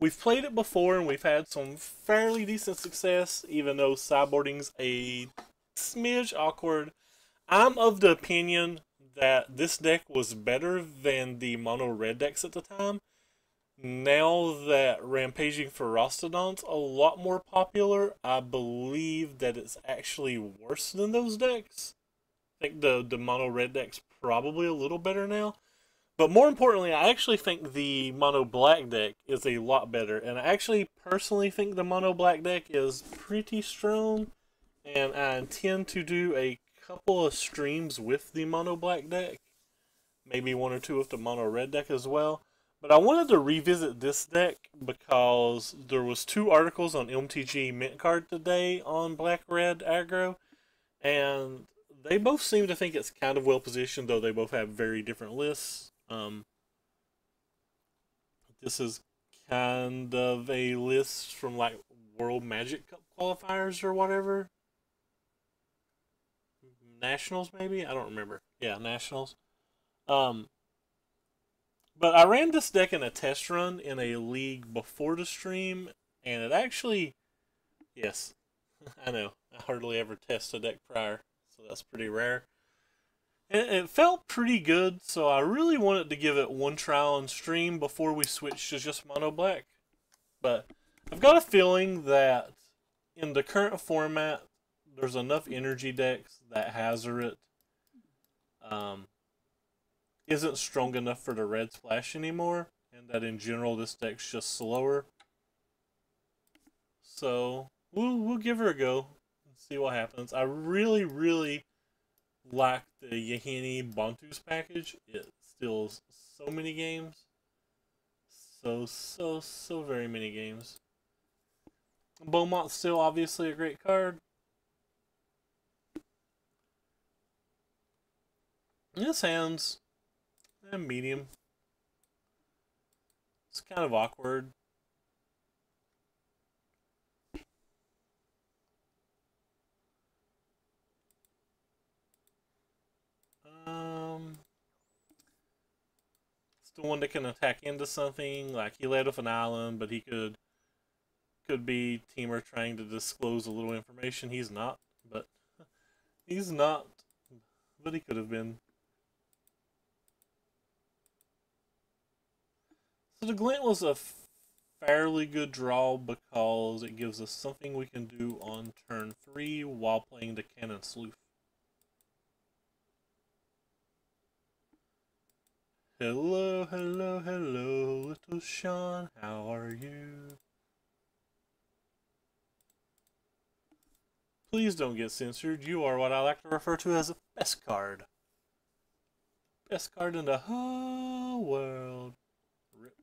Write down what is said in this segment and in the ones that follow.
we've played it before and we've had some fairly decent success, even though sideboarding's a smidge awkward. I'm of the opinion that this deck was better than the mono red decks at the time. Now that Rampaging Ferocitodon's a lot more popular, I believe that it's actually worse than those decks. I think the mono red deck's probably a little better now. But more importantly, I actually think the mono black deck is a lot better. And I actually personally think the mono black deck is pretty strong. And I intend to do a couple of streams with the mono black deck. Maybe one or two with the mono red deck as well. But I wanted to revisit this deck because there was 2 articles on MTG Mint Card today on Black Red Aggro, and they both seem to think it's kind of well positioned, though they both have very different lists. This is kind of a list from like World Magic Cup qualifiers or whatever. Nationals, maybe? I don't remember. Yeah, Nationals. Um, But I ran this deck in a test run in a league before the stream, and it actually, yes, I know, I hardly ever test a deck prior, so that's pretty rare. And it felt pretty good, so I really wanted to give it one trial on stream before we switch to just mono black. But I've got a feeling that in the current format, there's enough energy decks that Hazard isn't strong enough for the red splash anymore, and that in general this deck's just slower. So we'll give her a go and see what happens. I really like the Yahini Bantus package. It steals so many games. So very many games. Beaumont's still obviously a great card. His hands and medium. It's kind of awkward. It's the one that can attack into something. Like he led with an island, but he could be Teamer trying to disclose a little information. He's not, but he's not. But he could have been. So the glint was a fairly good draw because it gives us something we can do on turn 3 while playing the Cannon Sleuth. Hello, little Sean, how are you? Please don't get censored. You are what I like to refer to as the best card. Best card in the whole world. Rip.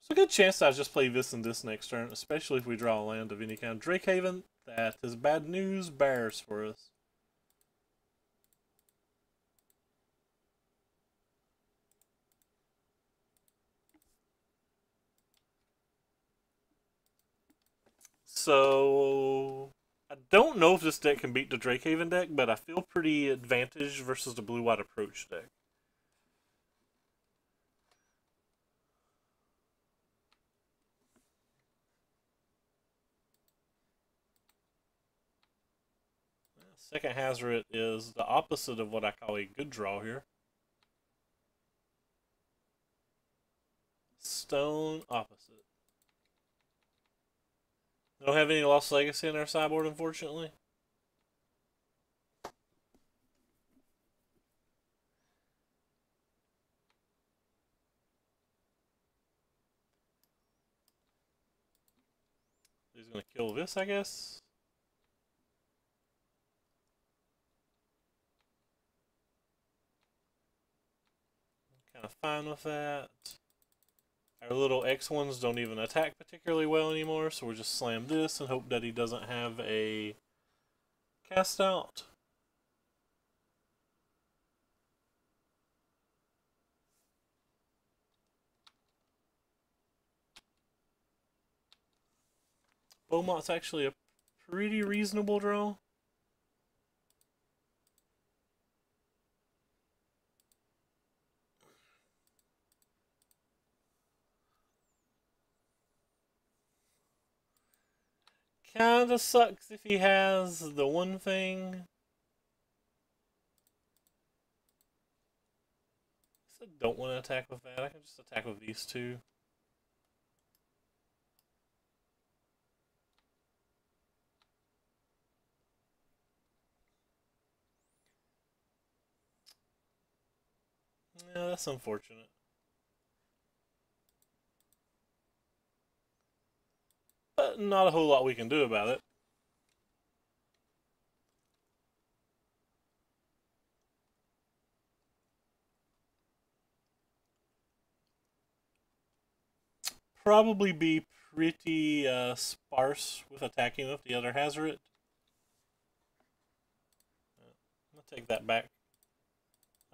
It's a good chance I just play this and this next turn, especially if we draw a land of any kind. Drakehaven, that is bad news bears for us. So I don't know if this deck can beat the Drakehaven deck, but I feel pretty advantaged versus the blue-white approach deck. Second Hazard is the opposite of what I call a good draw here. Stone opposite. We don't have any Lost Legacy in our sideboard, unfortunately. He's going to kill this, I guess. Kind of fine with that. Our little X1s don't even attack particularly well anymore, so we'll just slam this and hope that he doesn't have a cast out. Beaumont's actually a pretty reasonable draw. Kinda sucks if he has the one thing. I don't want to attack with that. I can just attack with these two. Yeah, that's unfortunate. But not a whole lot we can do about it. Probably be pretty sparse with attacking if the other has it. I'll take that back.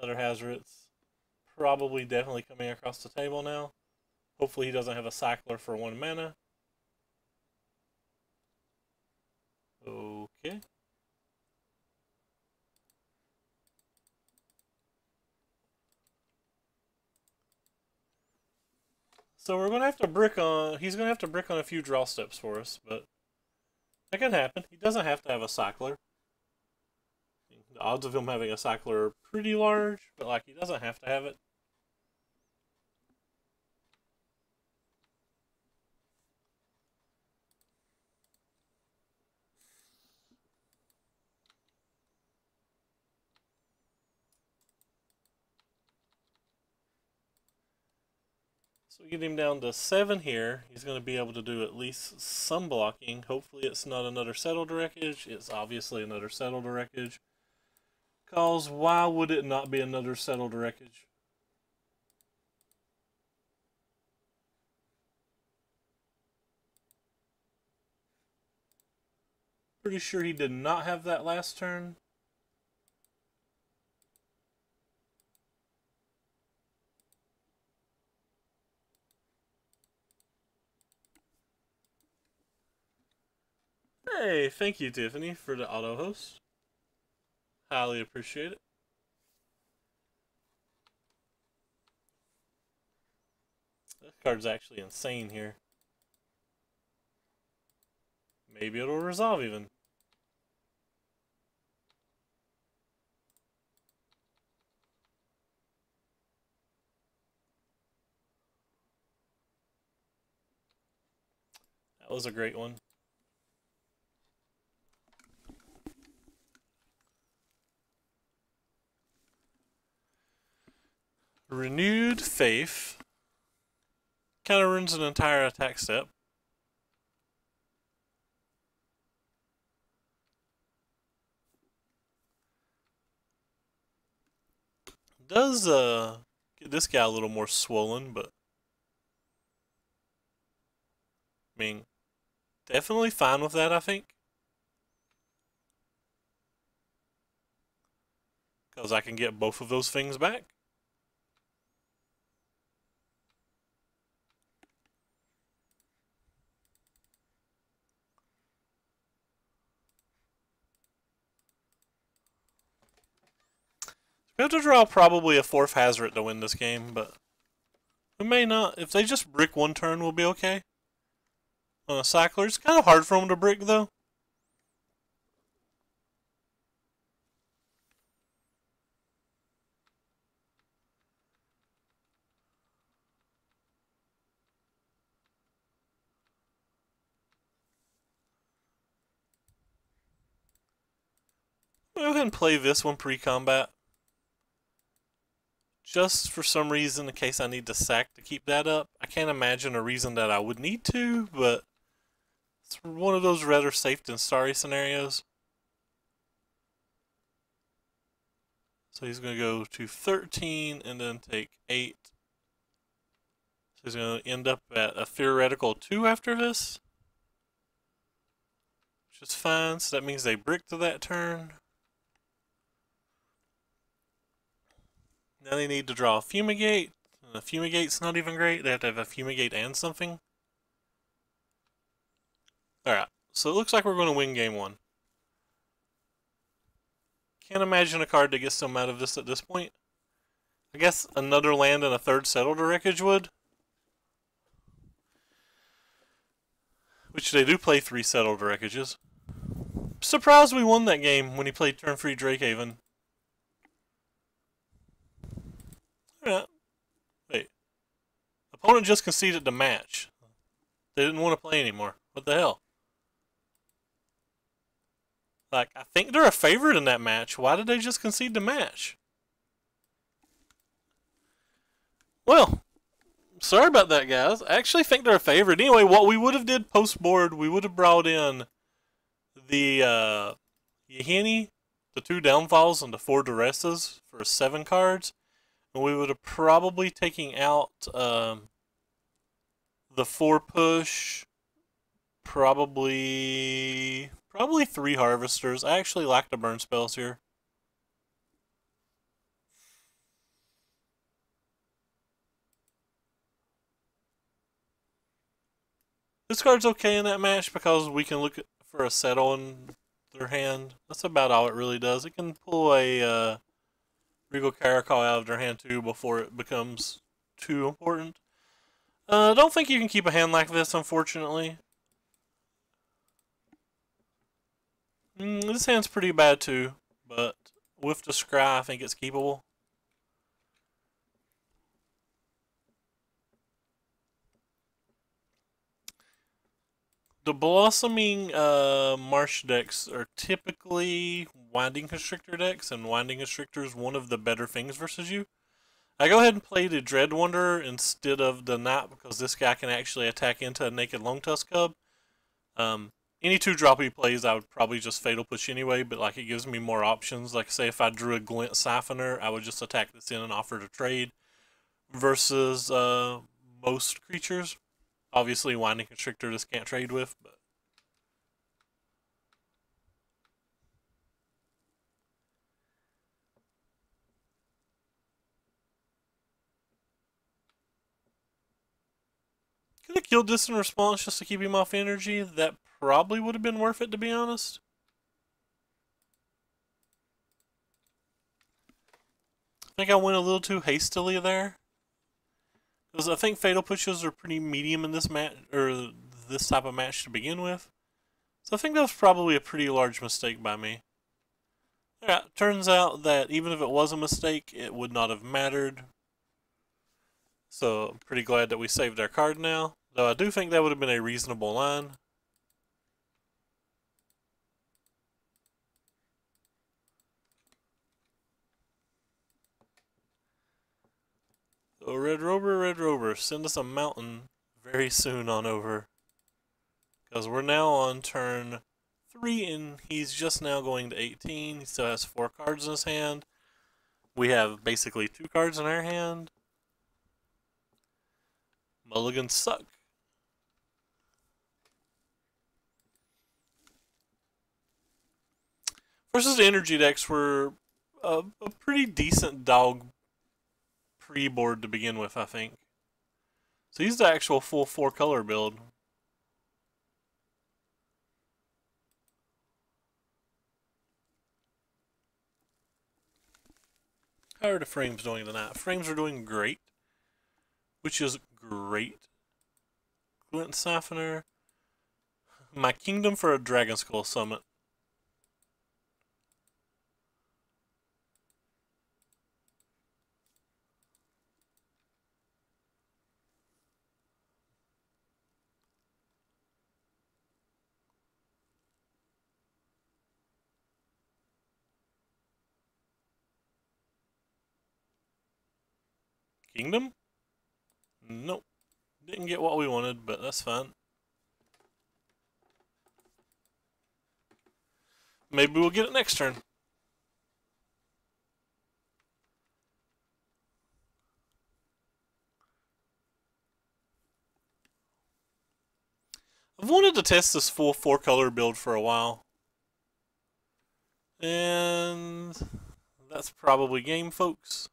Other Hazard's probably definitely coming across the table now. Hopefully he doesn't have a cycler for 1 mana. Okay. So we're gonna have to brick on. He's gonna have to brick on a few draw steps for us, but that can happen. He doesn't have to have a cycler. The odds of him having a cycler are pretty large, but like he doesn't have to have it. So we get him down to 7 here. He's going to be able to do at least some blocking. Hopefully it's not another settled wreckage. It's obviously another settled wreckage. Cause why would it not be another settled wreckage? Pretty sure he did not have that last turn. Hey, thank you, Tiffany, for the auto host. Highly appreciate it. This card's actually insane here. Maybe it'll resolve even. That was a great one. Renewed Faith. Kind of ruins an entire attack step. Does get this guy a little more swollen, but I mean, definitely fine with that, I think. Because I can get both of those things back. We have to draw probably a 4th Hazard to win this game, but we may not. If they just brick 1 turn, we'll be okay. On a cycler, it's kind of hard for them to brick, though. We'll go ahead and play this one pre-combat. Just for some reason, in case I need to sack to keep that up. I can't imagine a reason that I would need to, but it's one of those rather safe than sorry scenarios. So he's going to go to 13 and then take 8. So he's going to end up at a theoretical 2 after this. Which is fine, so that means they brick to that turn. Now they need to draw a Fumigate. And a Fumigate's not even great. They have to have a Fumigate and something. Alright, so it looks like we're going to win game 1. Can't imagine a card that gets them out of this at this point. I guess another land and a 3rd settled wreckage would. Which they do play 3 settled wreckages. Surprised we won that game when he played turn-free Drakehaven. Yeah. Wait. Opponent just conceded the match. They didn't want to play anymore. What the hell? Like, I think they're a favorite in that match. Why did they just concede the match? Well, sorry about that, guys. I actually think they're a favorite. Anyway, what we would have did post-board, we would have brought in the Yahini, the 2 downfalls, and the 4 duresses for 7 cards. And we would have probably taken out the 4 push, probably 3 harvesters. I actually like the burn spells here. This card's okay in that match because we can look for a settle in their hand. That's about all it really does. It can pull a Regal Caracol out of their hand too before it becomes too important. I don't think you can keep a hand like this, unfortunately. This hand's pretty bad too, but with the scry, I think it's keepable. The Blossoming Marsh decks are typically Winding Constrictor decks, and Winding Constrictor is one of the better things versus you. I go ahead and play the Dread Wanderer instead of the Knight because this guy can actually attack into a Naked Longtusk Cub. Any 2-drop he plays, I would probably just Fatal Push anyway, but like it gives me more options. Like say if I drew a Glint Siphoner, I would just attack this in and offer to trade versus most creatures. Obviously, Winding Constrictor just can't trade with, but could have killed this in response just to keep him off energy. That probably would have been worth it, to be honest. I think I went a little too hastily there. Because I think Fatal Pushes are pretty medium in this match, or this type of match to begin with. So I think that was probably a pretty large mistake by me. Yeah, turns out that even if it was a mistake, it would not have mattered. So I'm pretty glad that we saved our card now. Though I do think that would have been a reasonable line. So Red Rover, send us a mountain very soon on over. Because we're now on turn 3 and he's just now going to 18. He still has 4 cards in his hand. We have basically 2 cards in our hand. Mulligans suck. Versus the energy decks were a pretty decent dog pre-board to begin with, I think. So he's the actual full 4-color build. How are the frames doing tonight? Frames are doing great, which is great. Glint Siphoner. My Kingdom for a Dragon Skull Summit. Kingdom? Nope. Didn't get what we wanted, but that's fine. Maybe we'll get it next turn. I've wanted to test this full 4-color build for a while. And that's probably game, folks.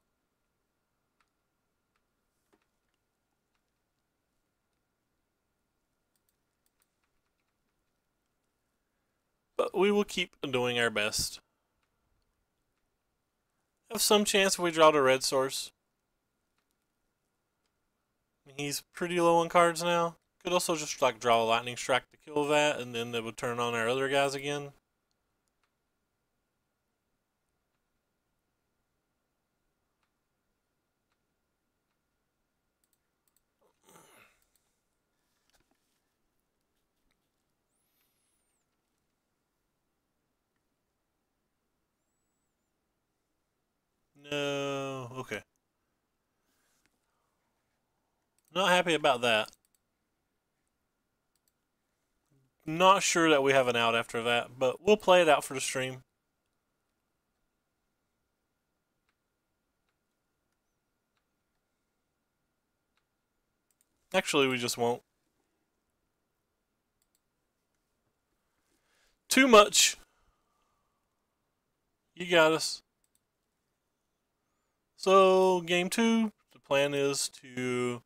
But we will keep doing our best. Have some chance if we draw the red source. He's pretty low on cards now. Could also just like draw a lightning strike to kill that, and then they would turn on our other guys again. No, okay. Not happy about that. Not sure that we have an out after that, but we'll play it out for the stream. Actually, we just won't. Too much. You got us. So, game 2, the plan is to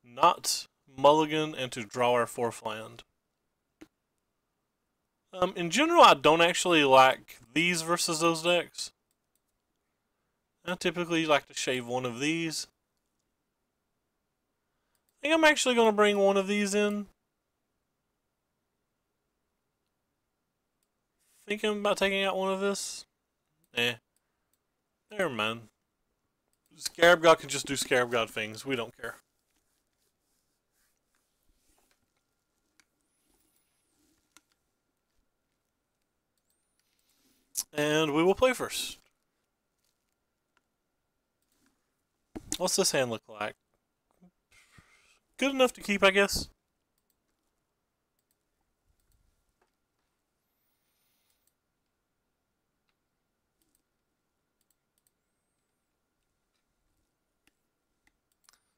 not mulligan and to draw our 4th land. In general, I don't actually like these versus those decks. I typically like to shave one of these. I think I'm actually going to bring one of these in. Thinking about taking out one of this. Never mind. Scarab God can just do Scarab God things. We don't care. And we will play first. What's this hand look like? Good enough to keep, I guess.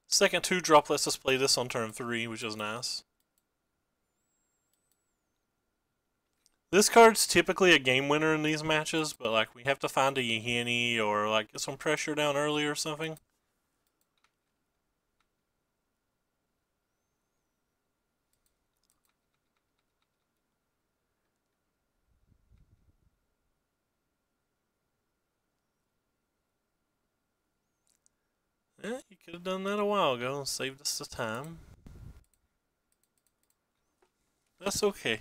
Second 2-drop lets us play this on turn 3, which is nice. This card's typically a game winner in these matches, but like we have to find a Yahini or like get some pressure down early or something. You could have done that a while ago and saved us the time. That's okay.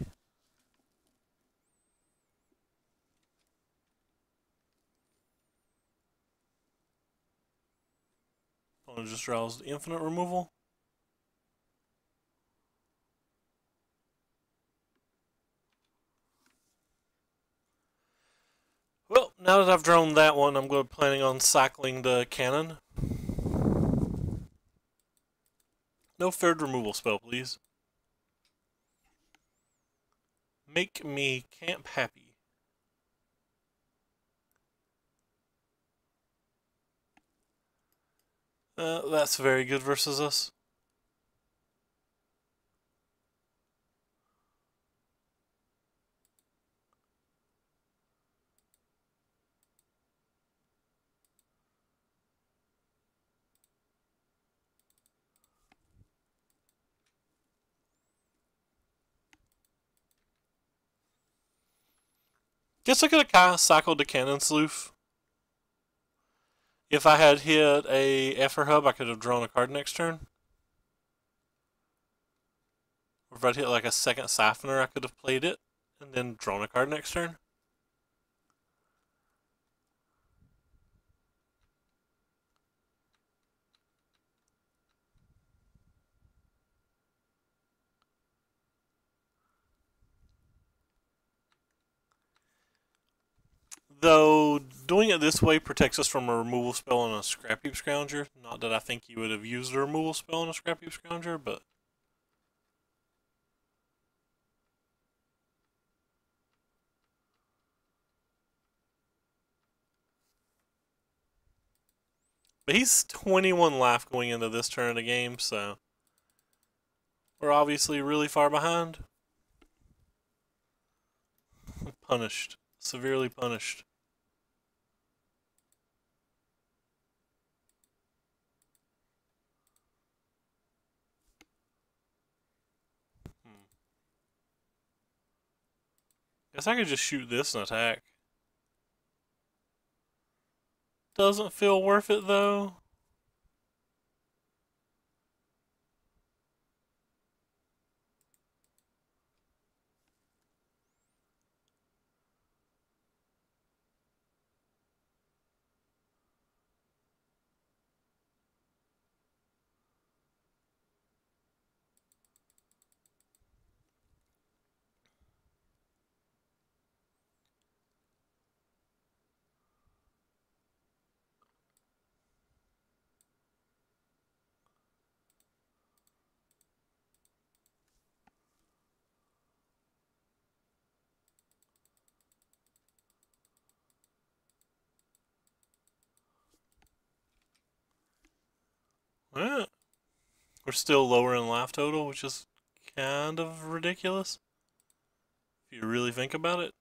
Opponent just draws infinite removal. Well, now that I've drawn that one, I'm planning on cycling the cannon. No third removal spell, please. Make me camp happy. That's very good versus us. Guess I could have kind of cycled the cannon sleuth. If I had hit a Effer Hub, I could have drawn a card next turn. Or if I'd hit like a second Siphoner, I could have played it and then drawn a card next turn. Though, doing it this way protects us from a removal spell on a Scrap Heap Scrounger. Not that I think you would have used a removal spell on a Scrap Heap Scrounger, but... But he's 21 life going into this turn of the game, so... We're obviously really far behind. Punished. Severely punished. Guess I could just shoot this and attack. Doesn't feel worth it though. Eh, we're still lower in life total, which is kind of ridiculous if you really think about it.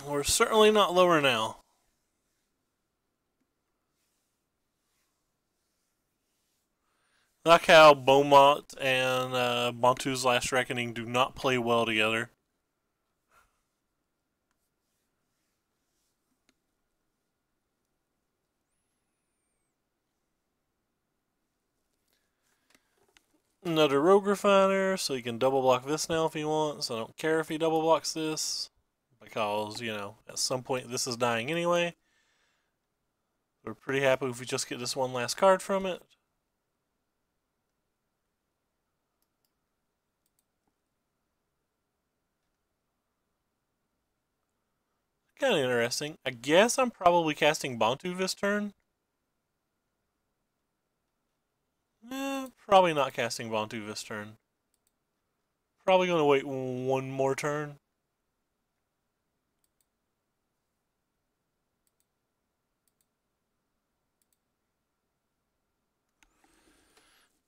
We're certainly not lower now. Like how Beaumont and Bantu's Last Reckoning do not play well together. Another Rogue Refiner, so he can double block this now if he wants. I don't care if he double blocks this, because, you know, at some point this is dying anyway. We're pretty happy if we just get this one last card from it. Kind of interesting. I guess I'm probably casting Bantu this turn. Probably not casting Bantu this turn. Probably going to wait one more turn.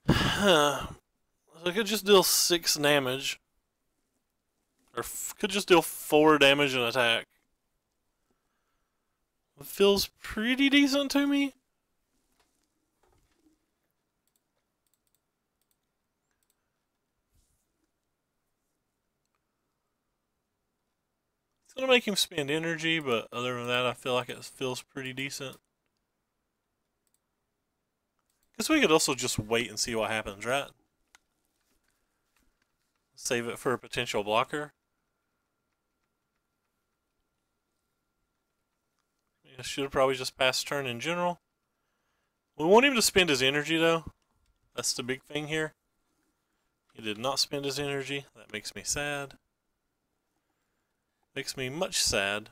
So I could just deal 6 damage. Or could just deal 4 damage and attack. It feels pretty decent to me. It's going to make him spend energy, but other than that, I feel like it feels pretty decent. Guess we could also just wait and see what happens, right? Save it for a potential blocker. I should have probably just passed turn in general. We want him to spend his energy, though. That's the big thing here. He did not spend his energy. That makes me sad. Makes me much sad.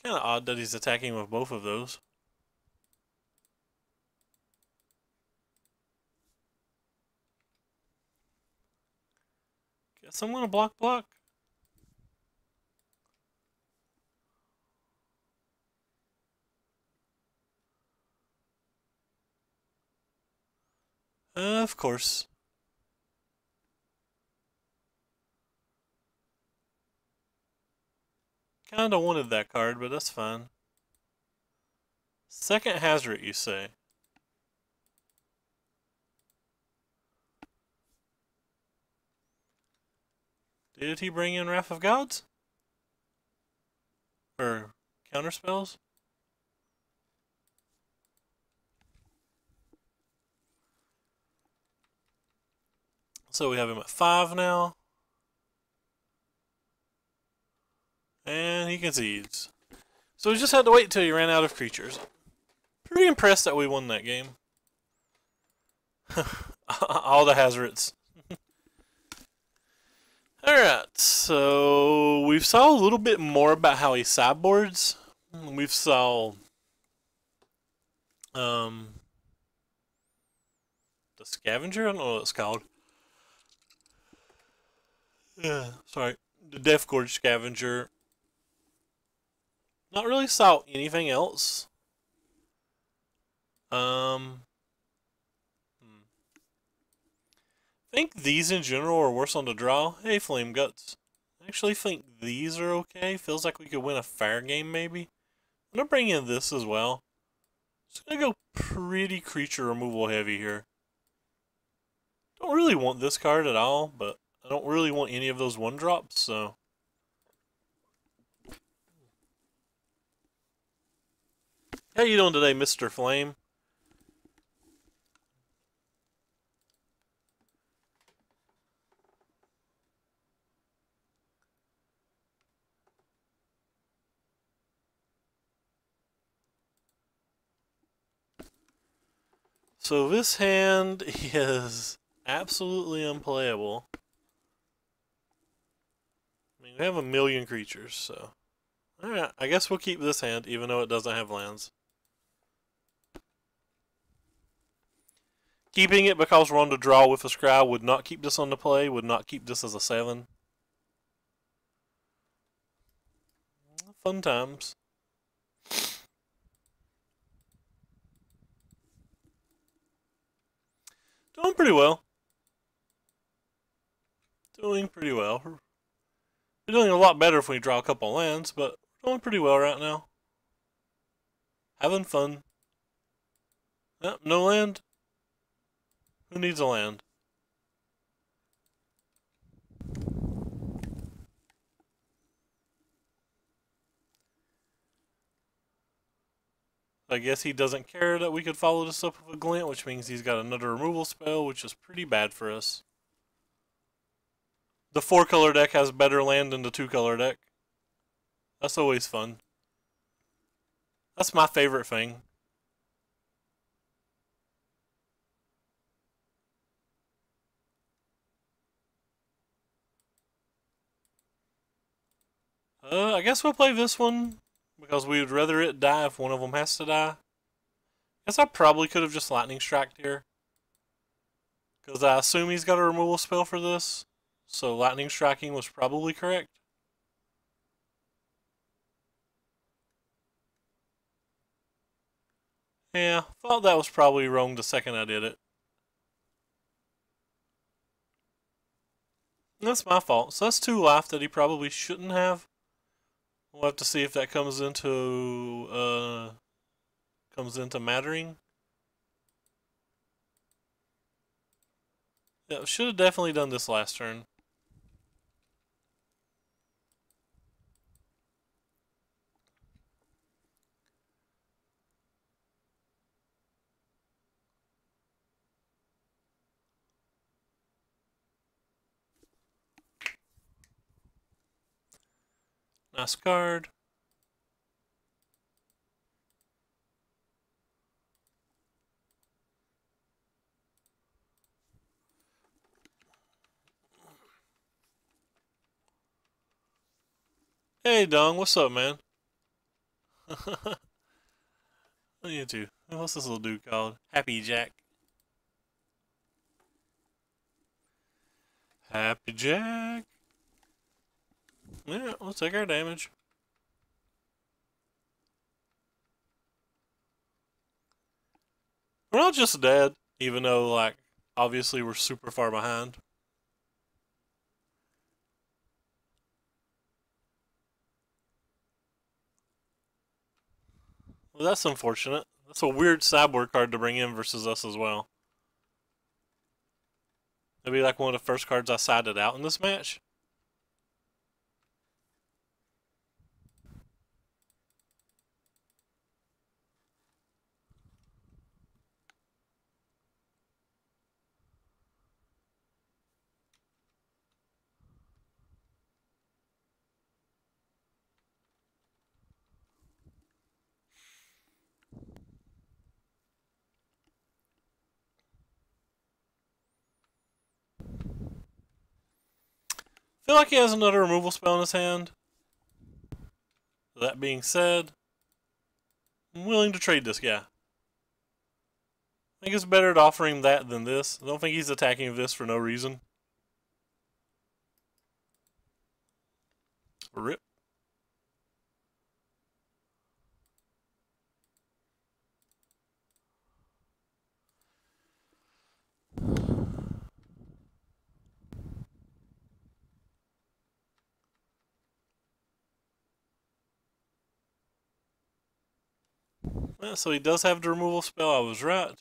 Kind of odd that he's attacking with both of those. Guess I'm gonna block. Of course. Kinda wanted that card, but that's fine. Second Hazret, you say? Did he bring in Wrath of Gods? Or counterspells? So we have him at 5 now. And he concedes. So we just had to wait until he ran out of creatures. Pretty impressed that we won that game. All the Hazrets. Alright, so we've saw a little bit more about how he sideboards. We've saw the Scavenger? I don't know what it's called. Yeah, sorry. The Death Gorge Scavenger. Not really saw anything else. I think these in general are worse on the draw. Hey, Flame Guts. I actually think these are okay. Feels like we could win a fair game, maybe. I'm gonna bring in this as well. Just gonna go pretty creature removal heavy here. Don't really want this card at all, but I don't really want any of those 1-drops, so. How you doing today, Mr. Flame? So this hand is absolutely unplayable. I mean, we have a million creatures, so Alright, I guess we'll keep this hand, even though it doesn't have lands. Keeping it because we're on the draw with a Scry would not keep this on the play, would not keep this as a 7. Fun times. Doing pretty well. Doing pretty well. We're doing a lot better if we draw a couple lands, but we're doing pretty well right now. Having fun. Yep, no land. Who needs a land? I guess he doesn't care that we could follow this up with a glint, which means he's got another removal spell, which is pretty bad for us. The 4-color deck has better land than the 2-color deck. That's always fun. That's my favorite thing. I guess we'll play this one because we would rather it die if one of them has to die. Guess I probably could have just lightning striked here. Because I assume he's got a removal spell for this. So lightning striking was probably correct. Yeah, thought that was probably wrong the second I did it. That's my fault. So that's 2 life that he probably shouldn't have. We'll have to see if that comes into mattering. Yeah, should have definitely done this last turn. Nice card. Hey, Dong, what's up, man? You too. What's this little dude called? Happy Jack. Happy Jack. Yeah, we'll take our damage. We're not just dead, even though, like, obviously we're super far behind. Well, that's unfortunate. That's a weird sideboard card to bring in versus us as well. It'll be like one of the first cards I sided out in this match. Feel like he has another removal spell in his hand. That being said, I'm willing to trade this guy. I think it's better to offer him that than this. I don't think he's attacking this for no reason. Rip. Yeah, so he does have the removal spell. I was right.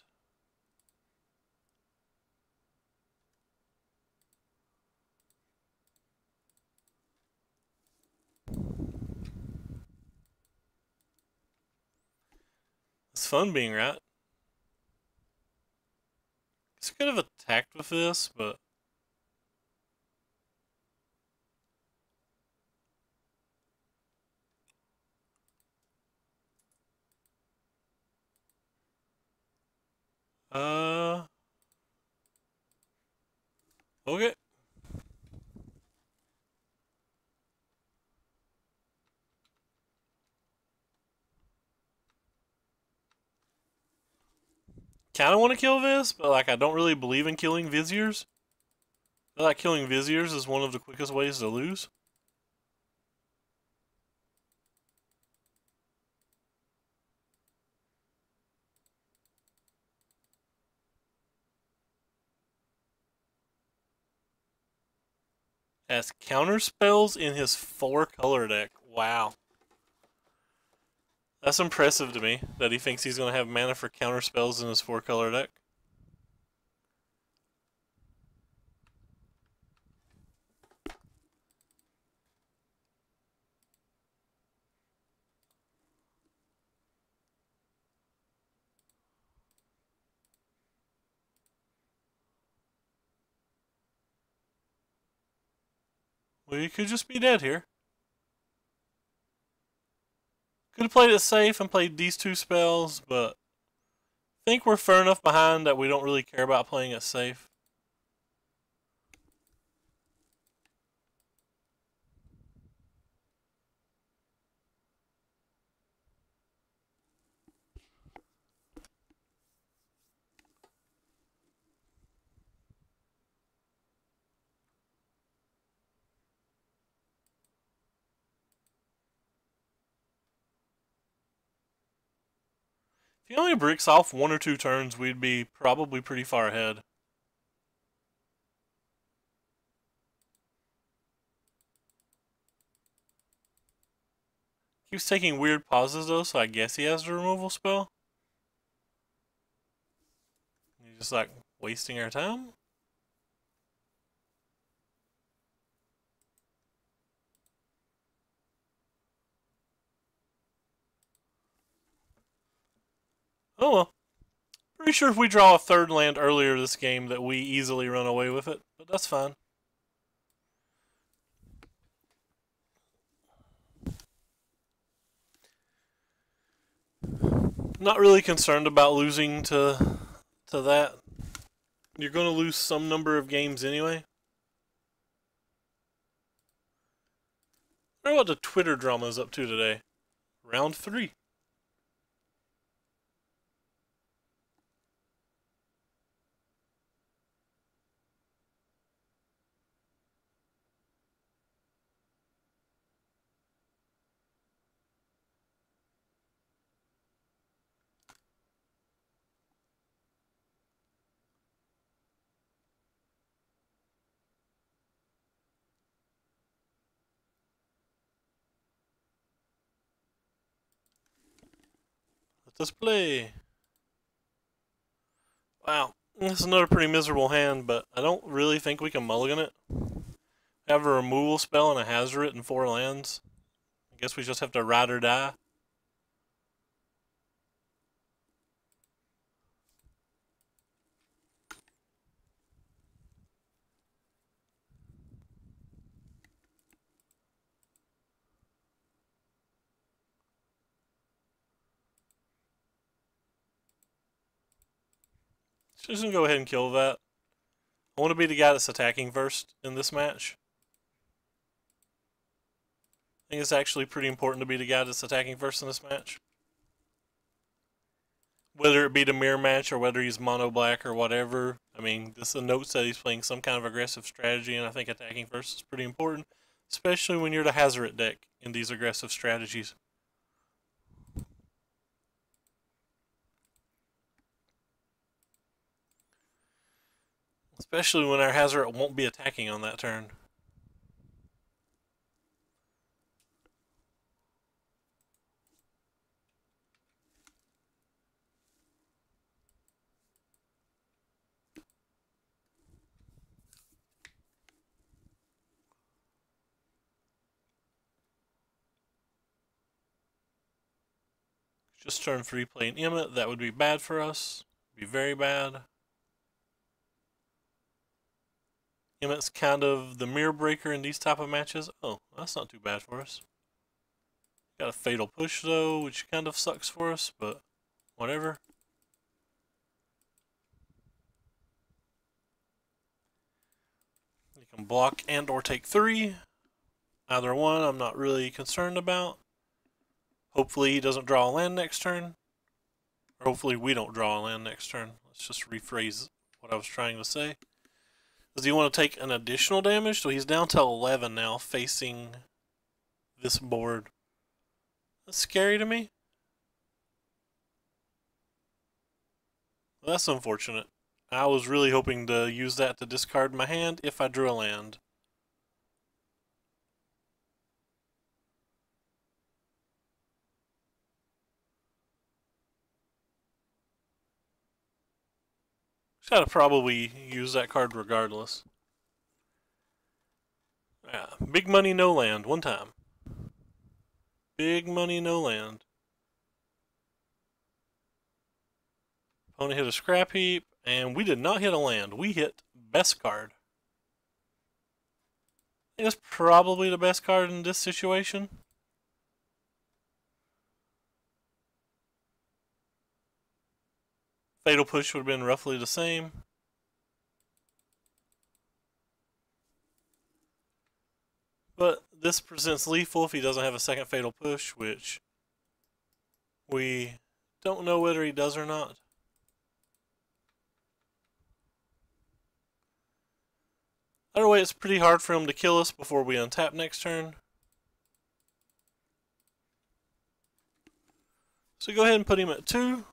It's fun being right. He could have attacked with this, but okay. kind of want to kill this, but like I don't really believe in killing Viziers. I feel like killing Viziers is one of the quickest ways to lose. Has counter spells in his 4-color deck. Wow. That's impressive to me, that he thinks he's going to have mana for counter spells in his 4-color deck. Well, you could just be dead here. Could have played it safe and played these 2 spells, but I think we're far enough behind that we don't really care about playing it safe. If he only bricks off 1 or 2 turns, we'd be probably pretty far ahead. Keeps taking weird pauses though, so I guess he has the removal spell. He's just like wasting our time. Oh well. Pretty sure if we draw a 3rd land earlier this game that we easily run away with it, but that's fine. Not really concerned about losing to that. You're going to lose some number of games anyway. I wonder what the Twitter drama is up to today. Round 3. Let us play. Wow, this is another pretty miserable hand, but I don't really think we can mulligan it. We have a removal spell and a Hazoret and 4 lands. I guess we just have to ride or die. Just gonna go ahead and kill that. I want to be the guy that's attacking first in this match. I think it's actually pretty important to be the guy that's attacking first in this match. Whether it be the mirror match or whether he's mono black or whatever. I mean, this notes that he's playing some kind of aggressive strategy, and I think attacking first is pretty important, especially when you're the Hazoret deck in these aggressive strategies. Especially when our Hazoret won't be attacking on that turn. Just turn 3 playing Emmet, that would be bad for us. Be very bad. Emmet's kind of the mirror breaker in these type of matches. Oh, that's not too bad for us. Got a fatal push though, which kind of sucks for us, but whatever. You can block and or take 3. Either one I'm not really concerned about. Hopefully he doesn't draw a land next turn. Or hopefully we don't draw a land next turn. Let's just rephrase what I was trying to say. Does he want to take an additional damage? So he's down to 11 now, facing this board. That's scary to me. Well, that's unfortunate. I was really hoping to use that to discard my hand if I drew a land. Gotta probably use that card regardless. Yeah, big money, no land, one time. Big money, no land. Opponent hit a scrap heap, and we did not hit a land. We hit best card. I think it's probably the best card in this situation. Fatal Push would have been roughly the same. But this presents lethal if he doesn't have a second Fatal Push, which we don't know whether he does or not. Either way, it's pretty hard for him to kill us before we untap next turn. So go ahead and put him at 2.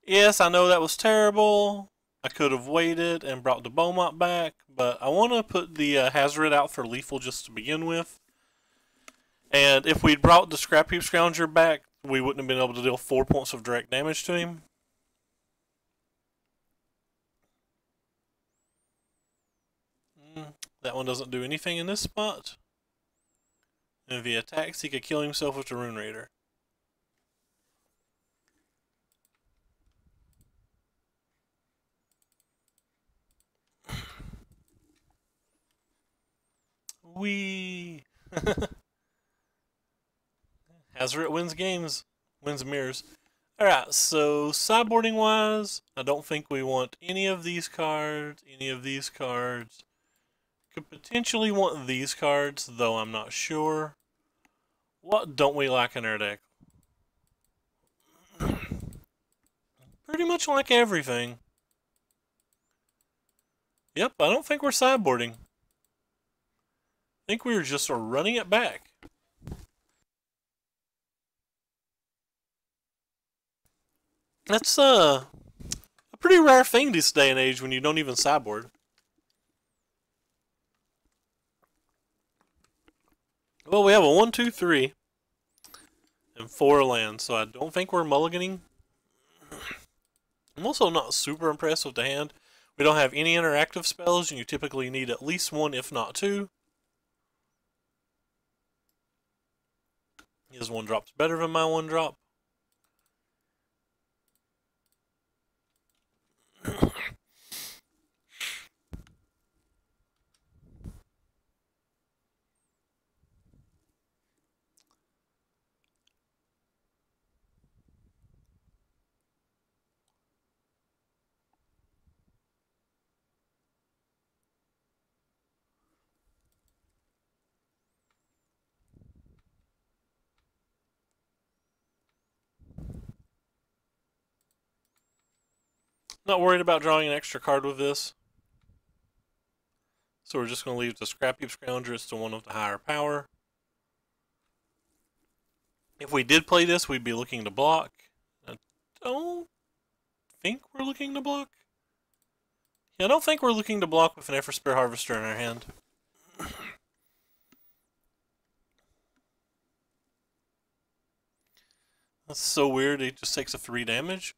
Yes, I know that was terrible. I could have waited and brought the Beaumont back, but I want to put the Hazoret out for lethal just to begin with. And if we'd brought the Scrap Heap Scrounger back, we wouldn't have been able to deal 4 points of direct damage to him. That one doesn't do anything in this spot. And if he attacks, he could kill himself with the Rune Raider. Wee. Hazoret wins games, wins mirrors. Alright, so sideboarding wise, I don't think we want any of these cards, Could potentially want these cards, though I'm not sure. What don't we like in our deck? Pretty much like everything. Yep, I don't think we're sideboarding. I think we're just running it back. That's a pretty rare thing this day and age when you don't even sideboard. Well, we have a 1, 2, 3, and 4 lands, so I don't think we're mulliganing. I'm also not super impressed with the hand. We don't have any interactive spells, and you typically need at least 1, if not 2. His 1-drop's better than my 1-drop. Not worried about drawing an extra card with this. So we're just going to leave the Scrap Heap Scrounger as the one with the higher power. If we did play this, we'd be looking to block. I don't think we're looking to block. Yeah, I don't think we're looking to block with an Everspare Harvester in our hand. That's so weird, he just takes a 3 damage.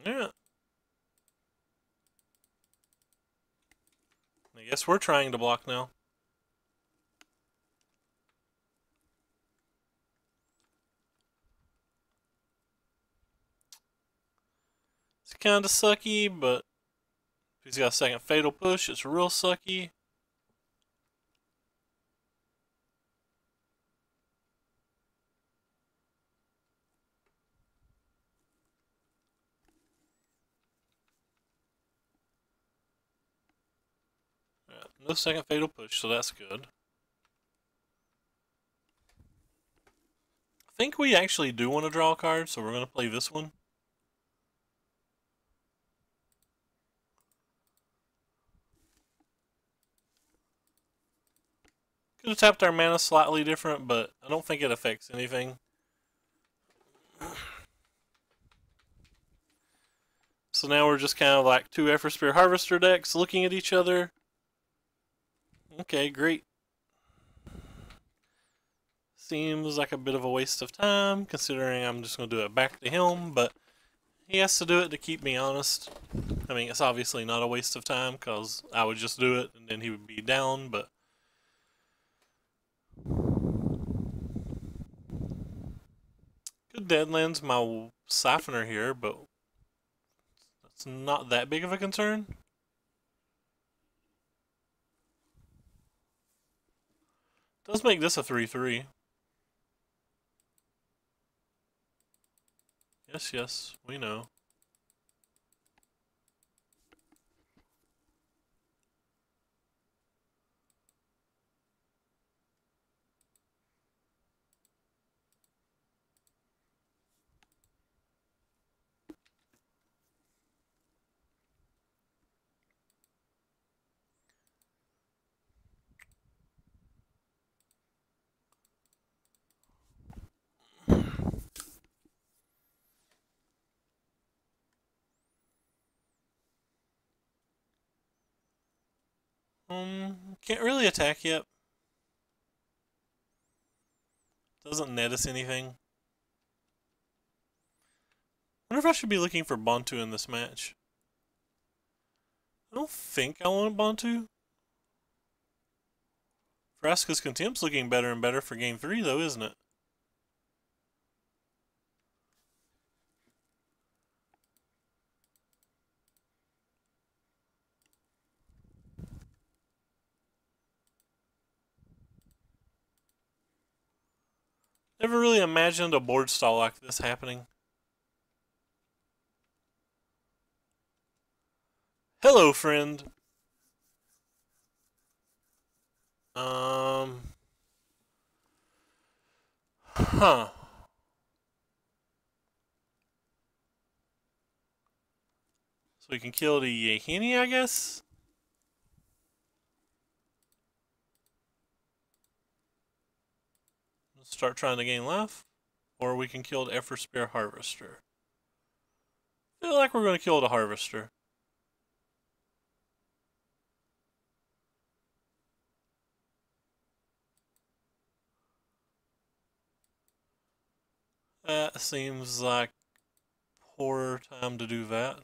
Yeah. I guess we're trying to block now. It's kinda sucky, but if he's got a second Fatal Push, it's real sucky. No second fatal push, so that's good. I think we actually do want to draw a card, so we're going to play this one. Could have tapped our mana slightly different, but I don't think it affects anything. So now we're just kind of like two Effort Spear Harvester decks looking at each other. Okay, great. Seems like a bit of a waste of time, considering I'm just going to do it back to him, but he has to do it to keep me honest. I mean, it's obviously not a waste of time, because I would just do it, and then he would be down, but... Could Deadlands my Siphoner here, but that's not that big of a concern. Does make this a 3/3. Yes, yes, we know. Can't really attack yet. Doesn't net us anything. Wonder if I should be looking for Bantu in this match. I don't think I want Bantu. Vraska's Contempt's looking better and better for game 3 though, isn't it? Never really imagined a board stall like this happening. Hello, friend. Huh. So we can kill the Yehini, I guess? Start trying to gain life. Or we can kill the Effort Spear Harvester. I feel like we're going to kill the Harvester. That seems like poor time to do that.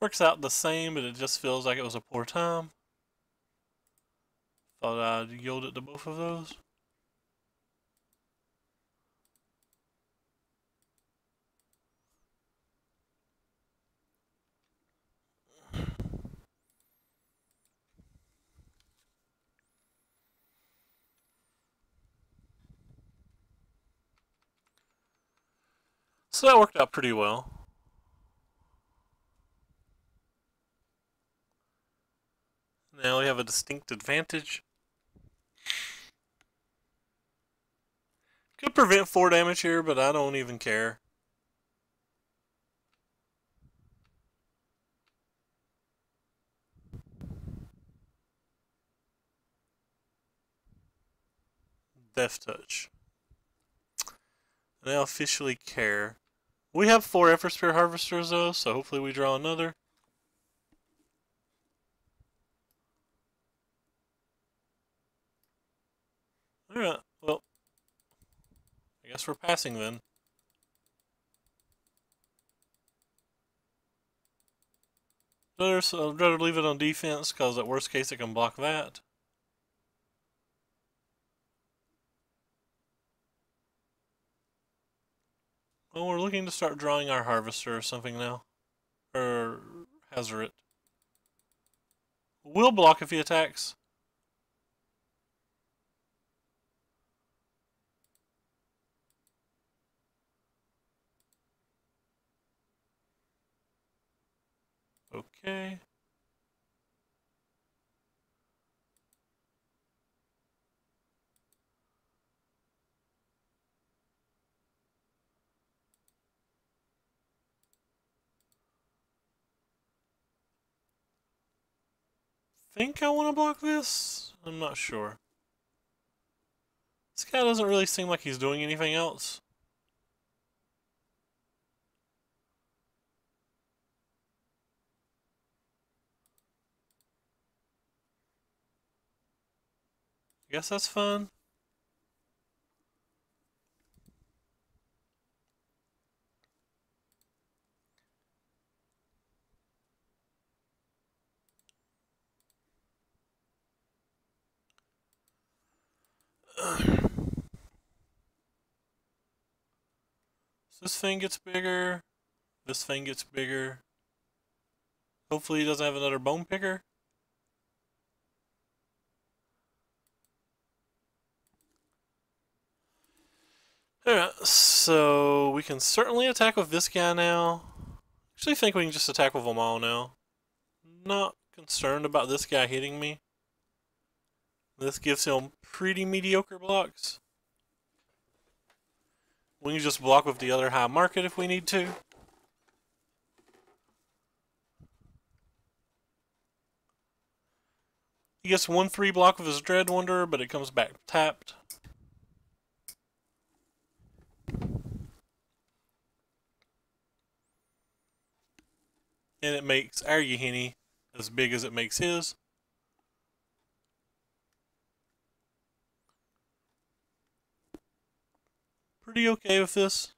Works out the same, but it just feels like it was a poor time. Thought I'd yield it to both of those. So that worked out pretty well. Now we have a distinct advantage. Could prevent 4 damage here, but I don't even care. Death Touch. Now officially care. We have 4 Effort Spear Harvesters though, so hopefully we draw another. Alright, well, I guess we're passing then. I'd rather leave it on defense because at worst case it can block that. Well, we're looking to start drawing our harvester or something now. Or Hazoret. We'll block if he attacks. Okay. Think I want to block this? I'm not sure. This guy doesn't really seem like he's doing anything else. I guess that's fine. So this thing gets bigger. This thing gets bigger. Hopefully he doesn't have another bone picker. Alright, so we can certainly attack with this guy now. Actually think we can just attack with them all now. Not concerned about this guy hitting me. This gives him pretty mediocre blocks. We can just block with the other high market if we need to. He gets 1/3 block with his Dread Wanderer, but it comes back tapped. And it makes our Yahini as big as it makes his. Pretty okay with this.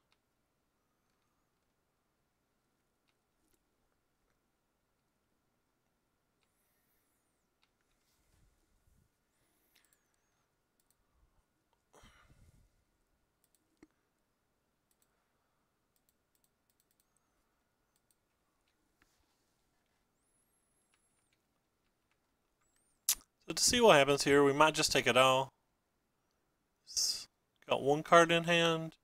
So to see what happens here, we might just take it all. Got one card in hand.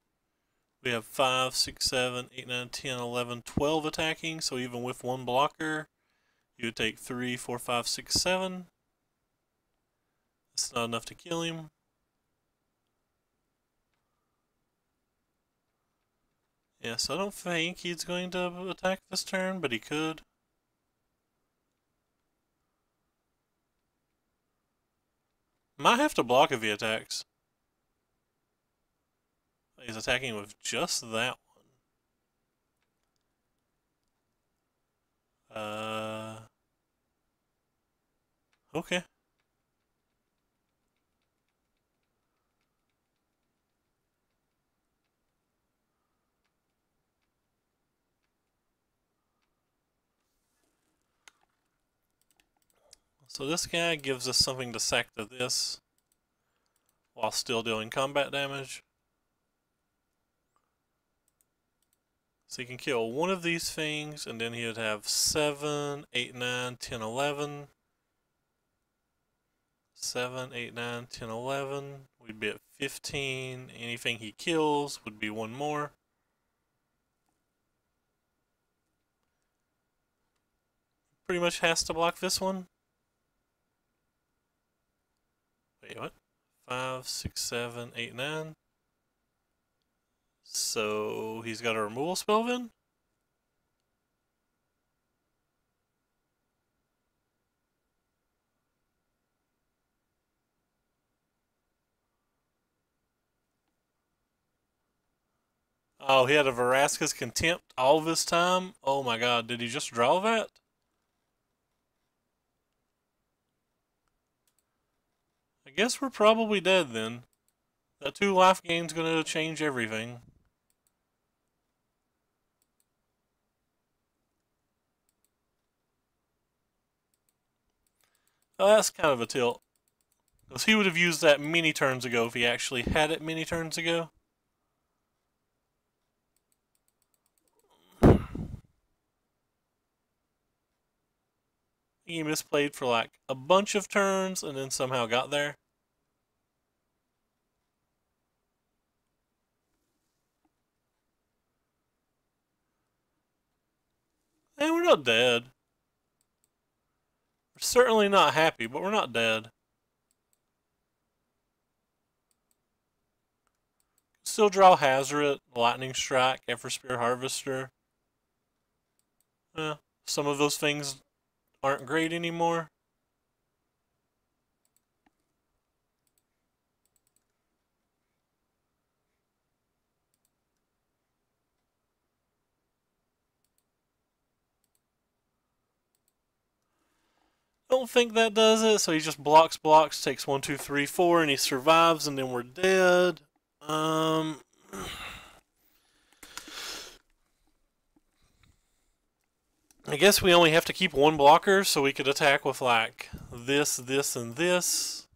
We have 5, 6, 7, 8, 9, 10, 11, 12 attacking, so even with one blocker, you would take 3, 4, 5, 6, 7. That's not enough to kill him. Yeah, so I don't think he's going to attack this turn, but he could. Might have to block if he attacks. He's attacking with just that one. Okay. So this guy gives us something to sack to this while still dealing combat damage. So he can kill one of these things, and then he would have 7, 8, 9, 10, 11. 7, 8, 9, 10, 11. We'd be at 15. Anything he kills would be one more. Pretty much has to block this one. Wait, what? 5, 6, 7, 8, 9. So he's got a removal spell then? Oh, he had a Vraska's Contempt all this time? Oh my god, did he just draw that? I guess we're probably dead then. That 2 life gain's gonna change everything. So that's kind of a tilt. Because he would have used that many turns ago if he actually had it many turns ago. He misplayed for like a bunch of turns and then somehow got there. And we're not dead. We're certainly not happy, but we're not dead. Still draw Hazard, Lightning Strike, Everspear Harvester. Some of those things aren't great anymore. Don't think that does it, so he just blocks, takes 1, 2, 3, 4, and he survives, and then we're dead. I guess we only have to keep one blocker, so we could attack with like this, this, and this.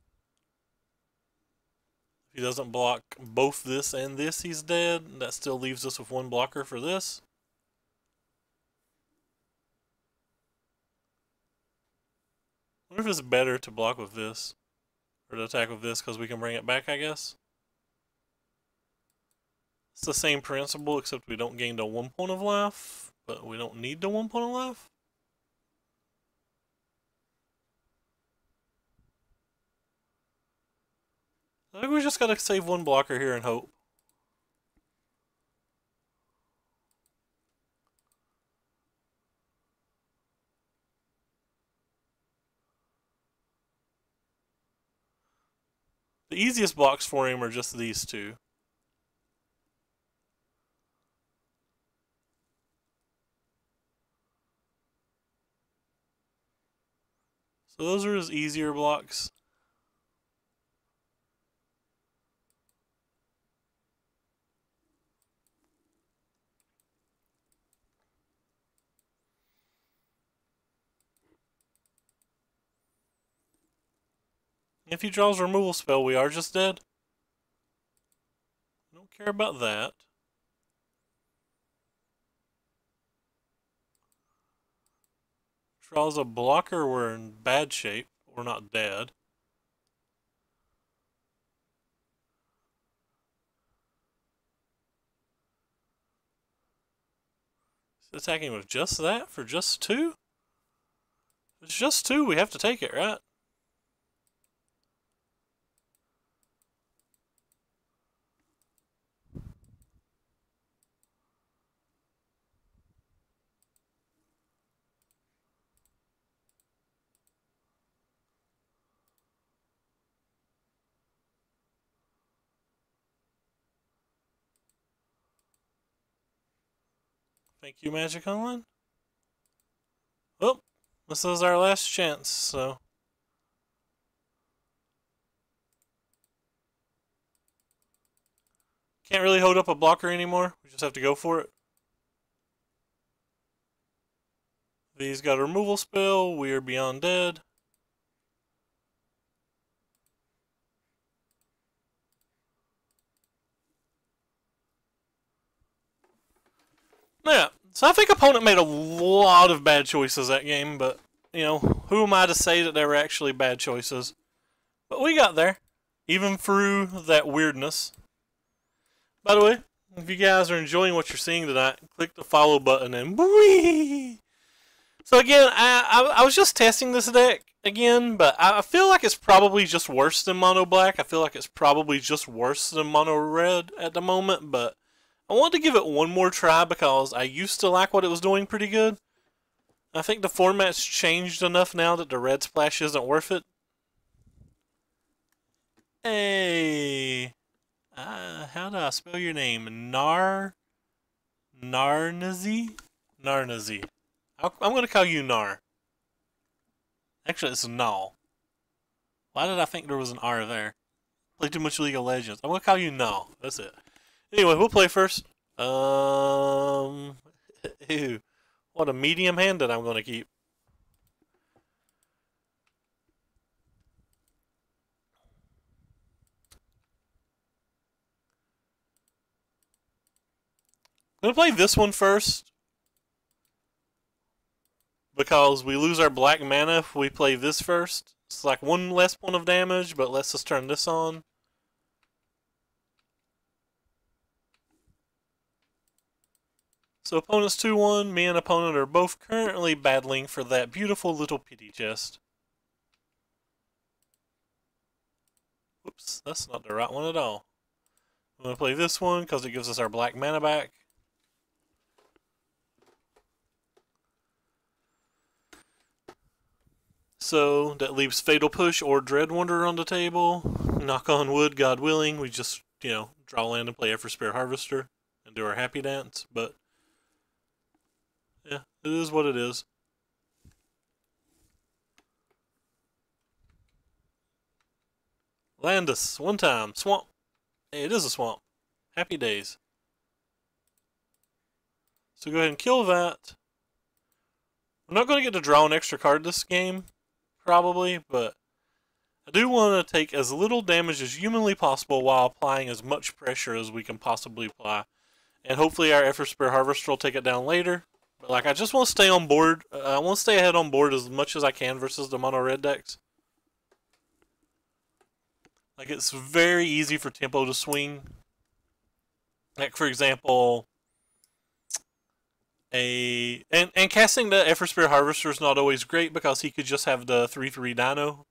If he doesn't block both this and this, he's dead. That still leaves us with one blocker for this. I wonder if it's better to block with this, or to attack with this, because we can bring it back, I guess. It's the same principle, except we don't gain the 1 point of life, but we don't need the 1 point of life. I think we just gotta save one blocker here and hope. The easiest blocks for him are just these two. So those are his easier blocks. If he draws a removal spell, we are just dead. I don't care about that. Draws a blocker, we're in bad shape. We're not dead. He's attacking with just that for just 2? If it's just 2, we have to take it, right? Thank you, Magic Online. Well, this is our last chance, so. Can't really hold up a blocker anymore. We just have to go for it. He's got a removal spell. We are beyond dead. Yeah, so I think opponent made a lot of bad choices that game, but, you know, who am I to say that they were actually bad choices? But we got there, even through that weirdness. By the way, if you guys are enjoying what you're seeing tonight, click the follow button and whee! So again, I was just testing this deck again, but I feel like it's probably just worse than Mono Black. I feel like it's probably just worse than Mono Red at the moment, but I want to give it one more try because I used to like what it was doing pretty good. I think the format's changed enough now that the red splash isn't worth it. Hey, how do I spell your name? Narnazy? Narnazy. I'm going to call you Nar. Actually, it's Null. Why did I think there was an R there? Play too much League of Legends. I'm going to call you Null. That's it. Anyway, we'll play first. Ew. What a medium hand that I'm going to keep. I'm going to play this one first, because we lose our black mana if we play this first. It's like one less point of damage, but let's just turn this on. So opponent's 2-1, me and opponent are both currently battling for that beautiful little pity chest. Whoops, that's not the right one at all. I'm going to play this one because it gives us our black mana back. So that leaves Fatal Push or Dread Wanderer on the table. Knock on wood, God willing. We just, draw land and play Eversphere Harvester and do our happy dance. But, yeah, it is what it is. Landus, one time. Swamp. Hey, it is a swamp. Happy days. So go ahead and kill that. We're not going to get to draw an extra card this game, probably, but I do want to take as little damage as humanly possible while applying as much pressure as we can possibly apply. And hopefully our Eversphere Harvester will take it down later. But I just want to stay on board. I want to stay ahead on board as much as I can versus the mono red decks. It's very easy for tempo to swing. For example, and casting the Eversphere Harvester is not always great because he could just have the 3/3 Dino.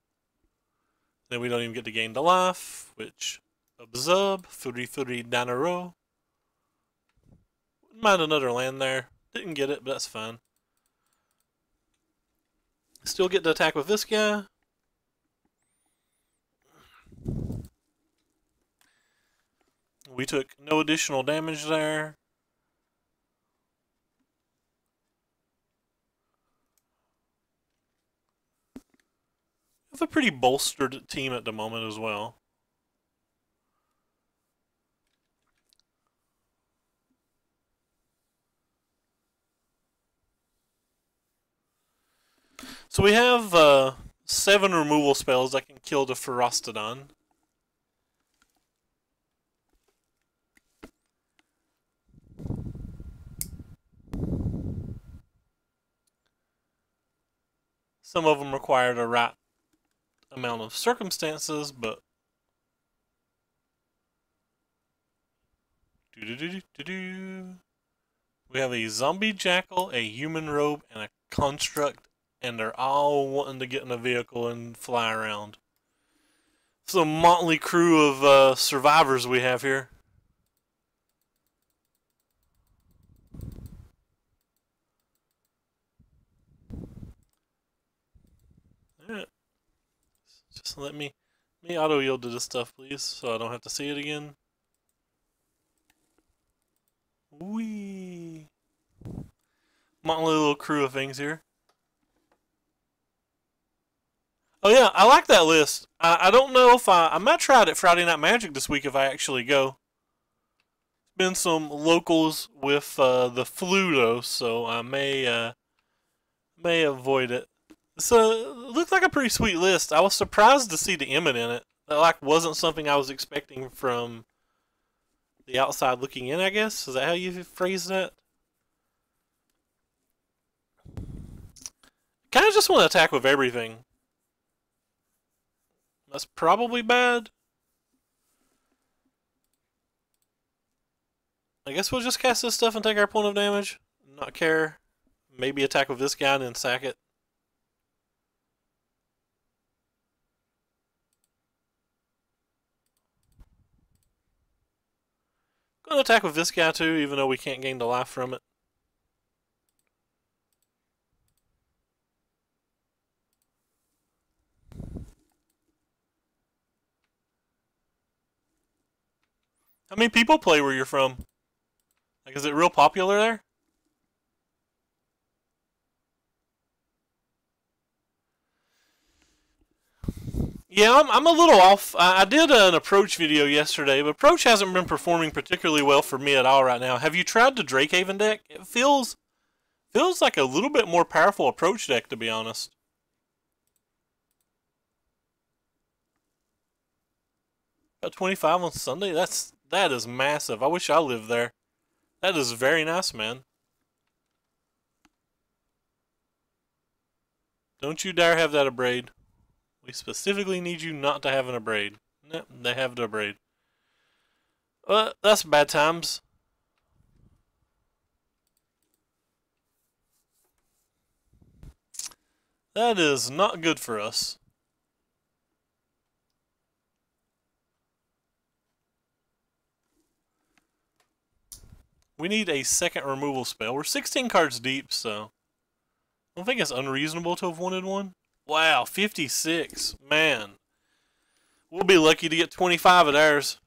Then we don't even get to gain the life, which absorb 3/3 Dino. Wouldn't mind another land there. Didn't get it, but that's fine. Still get to attack with this guy. We took no additional damage there. We have a pretty bolstered team at the moment as well. So we have 7 removal spells that can kill the Ferostodon. Some of them require the right amount of circumstances, but we have a zombie jackal, a human robe, and a construct, and they're all wanting to get in a vehicle and fly around. It's a motley crew of survivors we have here. Alright. Just let me auto yield to this stuff, please, so I don't have to see it again. Whee! Motley little crew of things here. Oh yeah, I like that list. I don't know if I might try it at Friday Night Magic this week if I actually go. Been some locals with the flu though, so I may avoid it. So it looked like a pretty sweet list. I was surprised to see the Emmett in it. That wasn't something I was expecting from the outside looking in, I guess. Is that how you phrase that? Kind of just want to attack with everything. That's probably bad. I guess we'll just cast this stuff and take our point of damage. Not care. Maybe attack with this guy and then sack it. Gonna attack with this guy too, even though we can't gain the life from it. How many people play where you're from? Is it real popular there? Yeah, I'm a little off. I did an approach video yesterday, but approach hasn't been performing particularly well for me at all right now. Have you tried the Drakehaven deck? It feels like a little bit more powerful approach deck, to be honest. About 25 on Sunday? That is massive. I wish I lived there. That is very nice, man. Don't you dare have that abrade. We specifically need you not to have an abrade. Nope, they have the abrade. That's bad times. That is not good for us. We need a second removal spell. We're 16 cards deep, so I don't think it's unreasonable to have wanted one. Wow, 56. Man. We'll be lucky to get 25 of ours.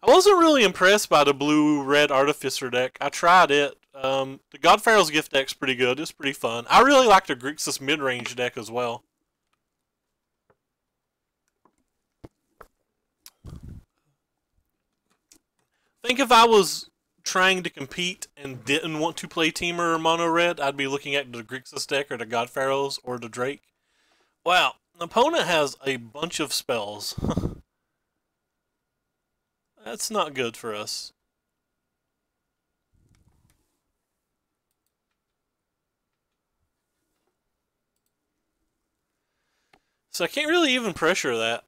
I wasn't really impressed by the blue-red Artificer deck. I tried it. The God Pharaoh's Gift deck's pretty good. It's pretty fun. I really like the Grixis mid-range deck as well. I think if I was trying to compete and didn't want to play Teamer or Mono Red, I'd be looking at the Grixis deck or the God Pharaohs or the Drake. Wow, the opponent has a bunch of spells. That's not good for us. So I can't really even pressure that.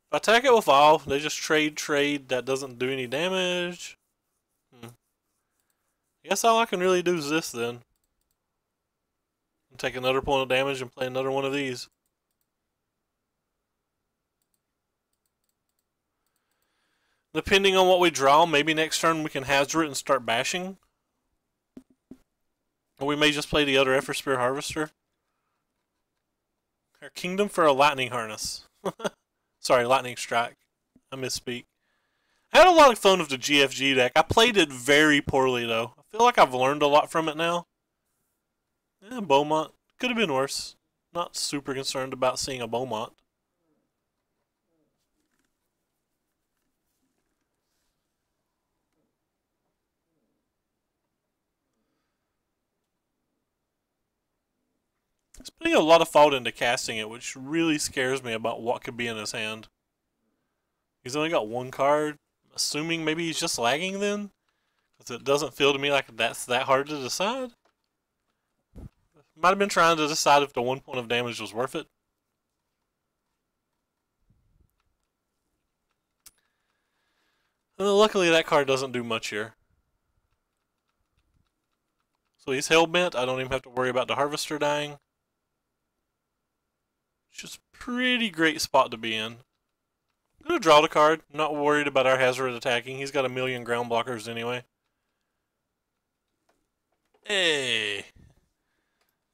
If I attack it with all, they just trade, that doesn't do any damage. I guess all I can really do is this then. Take another point of damage and play another one of these. Depending on what we draw, maybe next turn we can hazard it and start bashing. Or we may just play the other Effort Spear Harvester. Our Kingdom for a Lightning Harness. Sorry, Lightning Strike. I misspeak. I had a lot of fun with the GFG deck. I played it very poorly though. I feel like I've learned a lot from it now. Beaumont. Could have been worse. Not super concerned about seeing a Beaumont. He's putting a lot of thought into casting it, which really scares me about what could be in his hand. He's only got one card. I'm assuming maybe he's just lagging then? Because it doesn't feel to me like that's that hard to decide. Might have been trying to decide if the 1 point of damage was worth it. Luckily that card doesn't do much here. So he's hellbent. I don't even have to worry about the Harvester dying. It's just a pretty great spot to be in. I'm going to draw the card. I'm not worried about our Hazard attacking. He's got a million ground blockers anyway. Hey!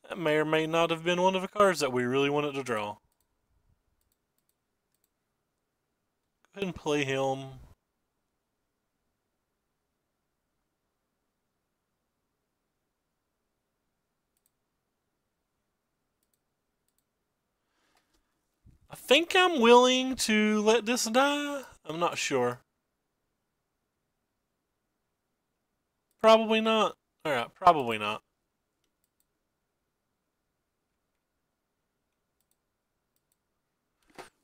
That may or may not have been one of the cards that we really wanted to draw. Go ahead and play him. I think I'm willing to let this die. I'm not sure. Probably not. Alright, probably not.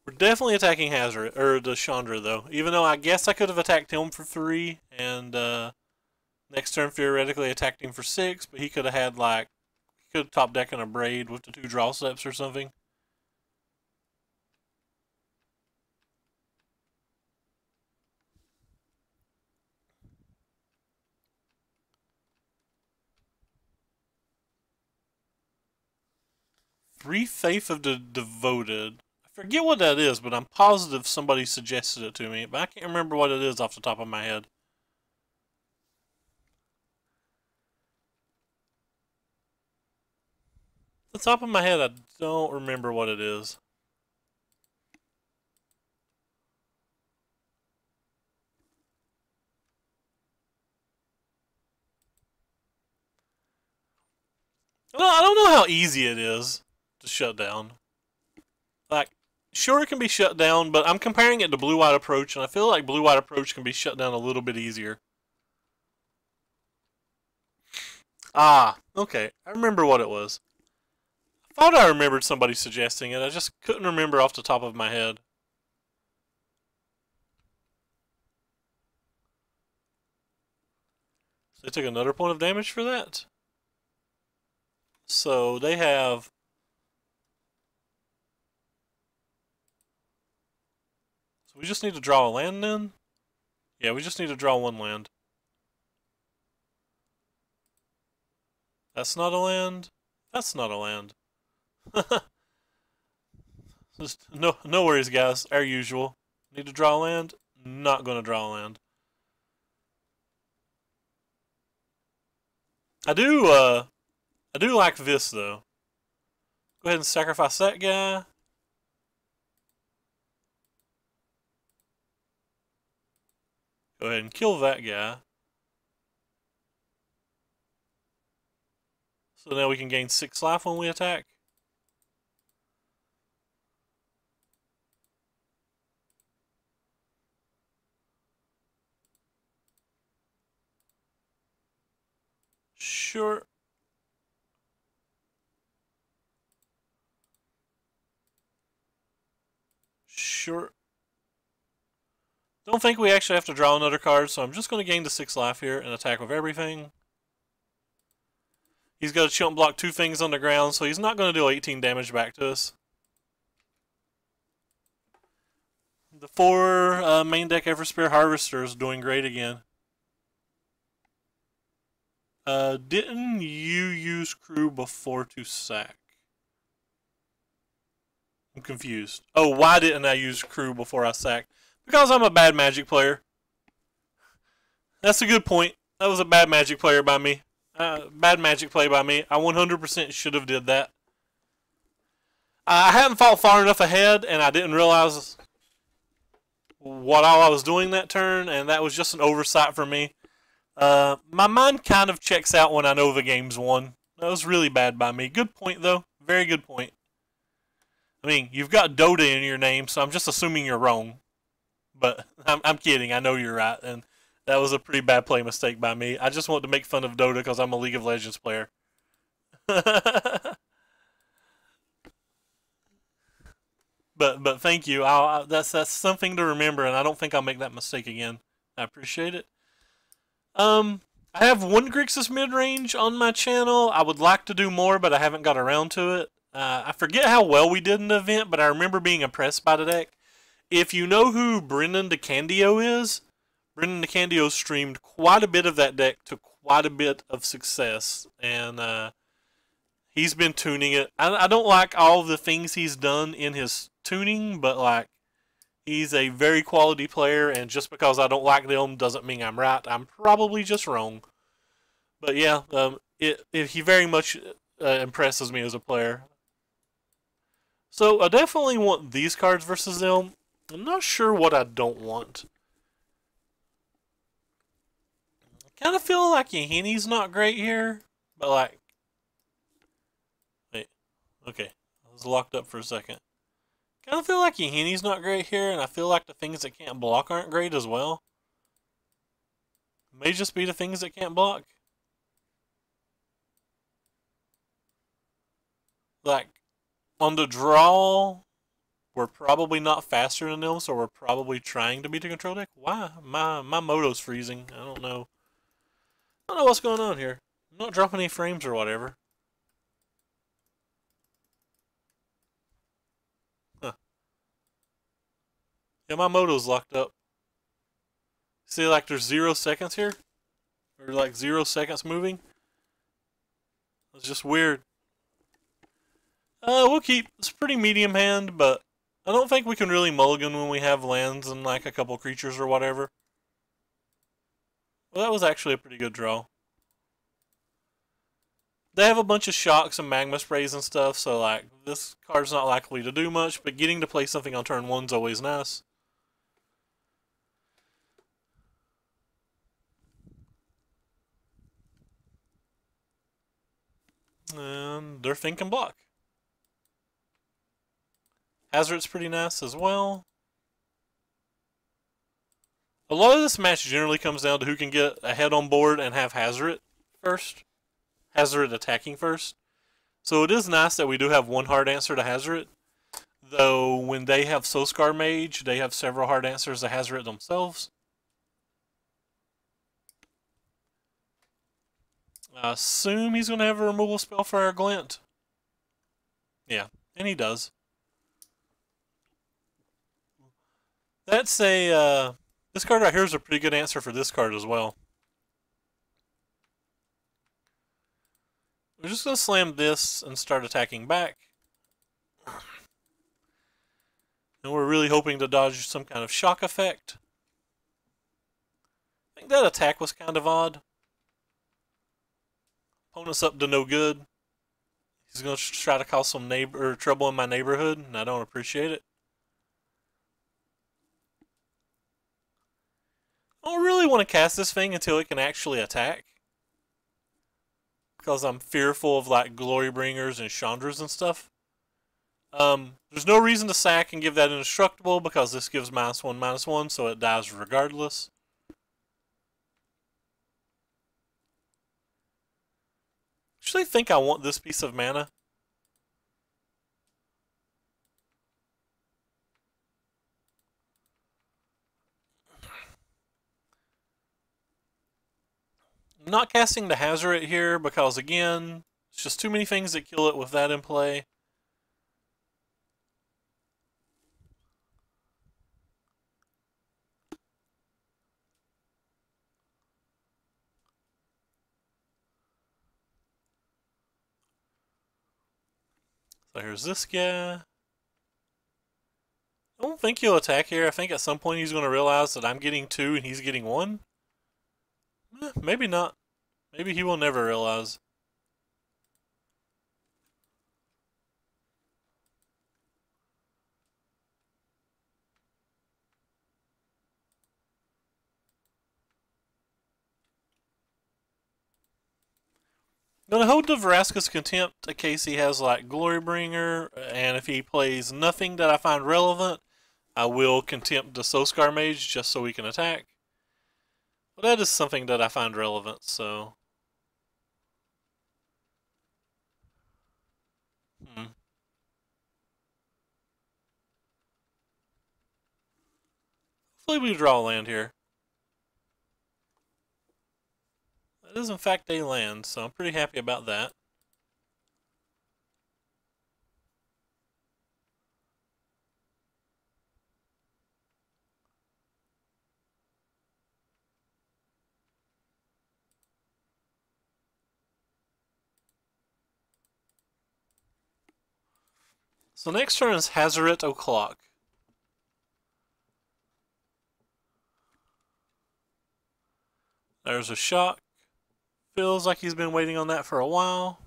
We're definitely attacking Hazard, or the Chandra though. Even though I guess I could have attacked him for 3, and next turn theoretically attacked him for 6, but he could have had like, he could have top decked a Braid with the 2 draw steps or something. Free Faith of the Devoted. I forget what that is, but I'm positive somebody suggested it to me, but I can't remember what it is off the top of my head. Off the top of my head, I don't remember what it is. Well, I don't know how easy it is to shut down. Like, sure it can be shut down, but I'm comparing it to Blue-White Approach, and I feel like Blue-White Approach can be shut down a little bit easier. Ah, okay. I remember what it was. I thought I remembered somebody suggesting it. I just couldn't remember off the top of my head. They took another point of damage for that. So they have... So we just need to draw a land then? Yeah, we just need to draw one land. That's not a land. That's not a land. Just no worries, guys. Our usual. Need to draw a land? Not gonna draw a land. I do like this though. Go ahead and sacrifice that guy. Go ahead and kill that guy. So now we can gain 6 life when we attack. Sure. Sure. Don't think we actually have to draw another card, so I'm just going to gain the 6 life here and attack with everything. He's got to chump block 2 things on the ground, so he's not going to do 18 damage back to us. The 4 main deck Everspear Harvester is doing great again. Didn't you use crew before to sack? I'm confused. Oh, why didn't I use crew before I sacked? Because I'm a bad Magic player. That's a good point. That was a bad Magic player by me. Bad Magic play by me. I 100% should have did that. I hadn't thought far enough ahead, and I didn't realize what all I was doing that turn, and that was just an oversight for me. My mind kind of checks out when I know the game's won. That was really bad by me. Good point, though. Very good point. I mean, you've got Dota in your name, so I'm just assuming you're wrong. But I'm kidding. I know you're right, and that was a pretty bad play mistake by me. I just wanted to make fun of Dota because I'm a League of Legends player. But thank you. That's something to remember, and I don't think I'll make that mistake again. I appreciate it. I have one Grixis mid-range on my channel. I would like to do more, but I haven't got around to it. I forget how well we did in the event, but I remember being impressed by the deck. If you know who Brendan DeCandio is, Brendan DeCandio streamed quite a bit of that deck to quite a bit of success, and he's been tuning it. I don't like all the things he's done in his tuning, but like, he's a very quality player, and just because I don't like them doesn't mean I'm right. I'm probably just wrong. But yeah, he very much impresses me as a player. So I definitely want these cards versus them. I'm not sure what I don't want. I kind of feel like Yahini's not great here, but like... Wait, okay, I was locked up for a second. Kind of feel like Yahini's not great here, and I feel like the things that can't block aren't great as well. May just be the things that can't block. Like, on the draw, we're probably not faster than them, so we're probably trying to beat the control deck. Why? My moto's freezing. I don't know. I don't know what's going on here. I'm not dropping any frames or whatever. Huh. Yeah, my moto's locked up. See, like, there's 0 seconds here? Or, like, 0 seconds moving? It's just weird. We'll keep. It's pretty medium hand, but I don't think we can really mulligan when we have lands and, like, a couple creatures or whatever. Well, that was actually a pretty good draw. They have a bunch of shocks and magma sprays and stuff, so, like, this card's not likely to do much, but getting to play something on turn 1's always nice. And their thing can block. Hazard's pretty nice as well. A lot of this match generally comes down to who can get ahead on board and have Hazard first. Hazard attacking first. So it is nice that we do have one hard answer to Hazard. Though when they have Soskar Mage, they have several hard answers to Hazard themselves. I assume he's going to have a removal spell for our Glint. Yeah, and he does. That's a, this card right here is a pretty good answer for this card as well. We're just going to slam this and start attacking back. And we're really hoping to dodge some kind of shock effect. I think that attack was kind of odd. Opponent's up to no good. He's going to try to cause some trouble in my neighborhood, and I don't appreciate it. I don't really want to cast this thing until it can actually attack. Because I'm fearful of like Glorybringers and Chandras and stuff. There's no reason to sack and give that indestructible because this gives -1/-1, so it dies regardless. Actually, think I want this piece of mana. I'm not casting the Hazoret here because, again, it's just too many things that kill it with that in play. So here's this guy. I don't think he'll attack here. I think at some point he's going to realize that I'm getting 2 and he's getting 1. Maybe not. Maybe he will never realize. I'm going to hold the Vraska's Contempt in case he has like Glorybringer, and if he plays nothing that I find relevant, I will Contempt the Soskar Mage just so we can attack. But that is something that I find relevant, so... Hopefully we draw land here. That is in fact a land, so I'm pretty happy about that. So next turn is Hazoret O'Clock. There's a shock. Feels like he's been waiting on that for a while.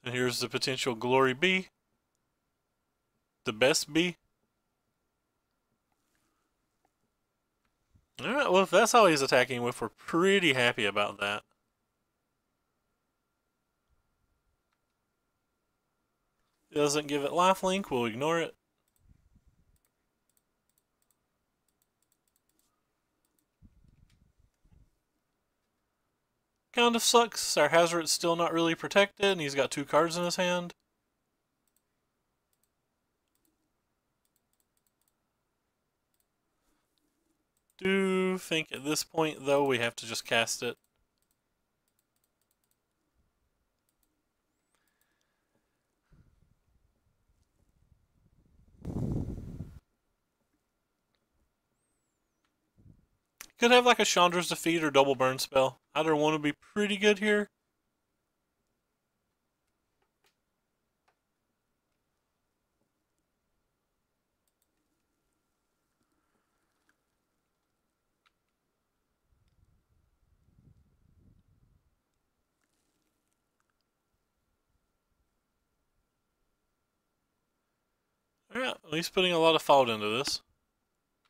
And here's the potential Glory B. The best B. Alright, well if that's how he's attacking with, we're pretty happy about that. If it doesn't give it lifelink, we'll ignore it. Kind of sucks. Our Hazoret's still not really protected, and he's got 2 cards in his hand. Do think at this point, though, we have to just cast it. Could have like a Chandra's Defeat or double burn spell. Either one would be pretty good here. Alright, well, he's putting a lot of thought into this.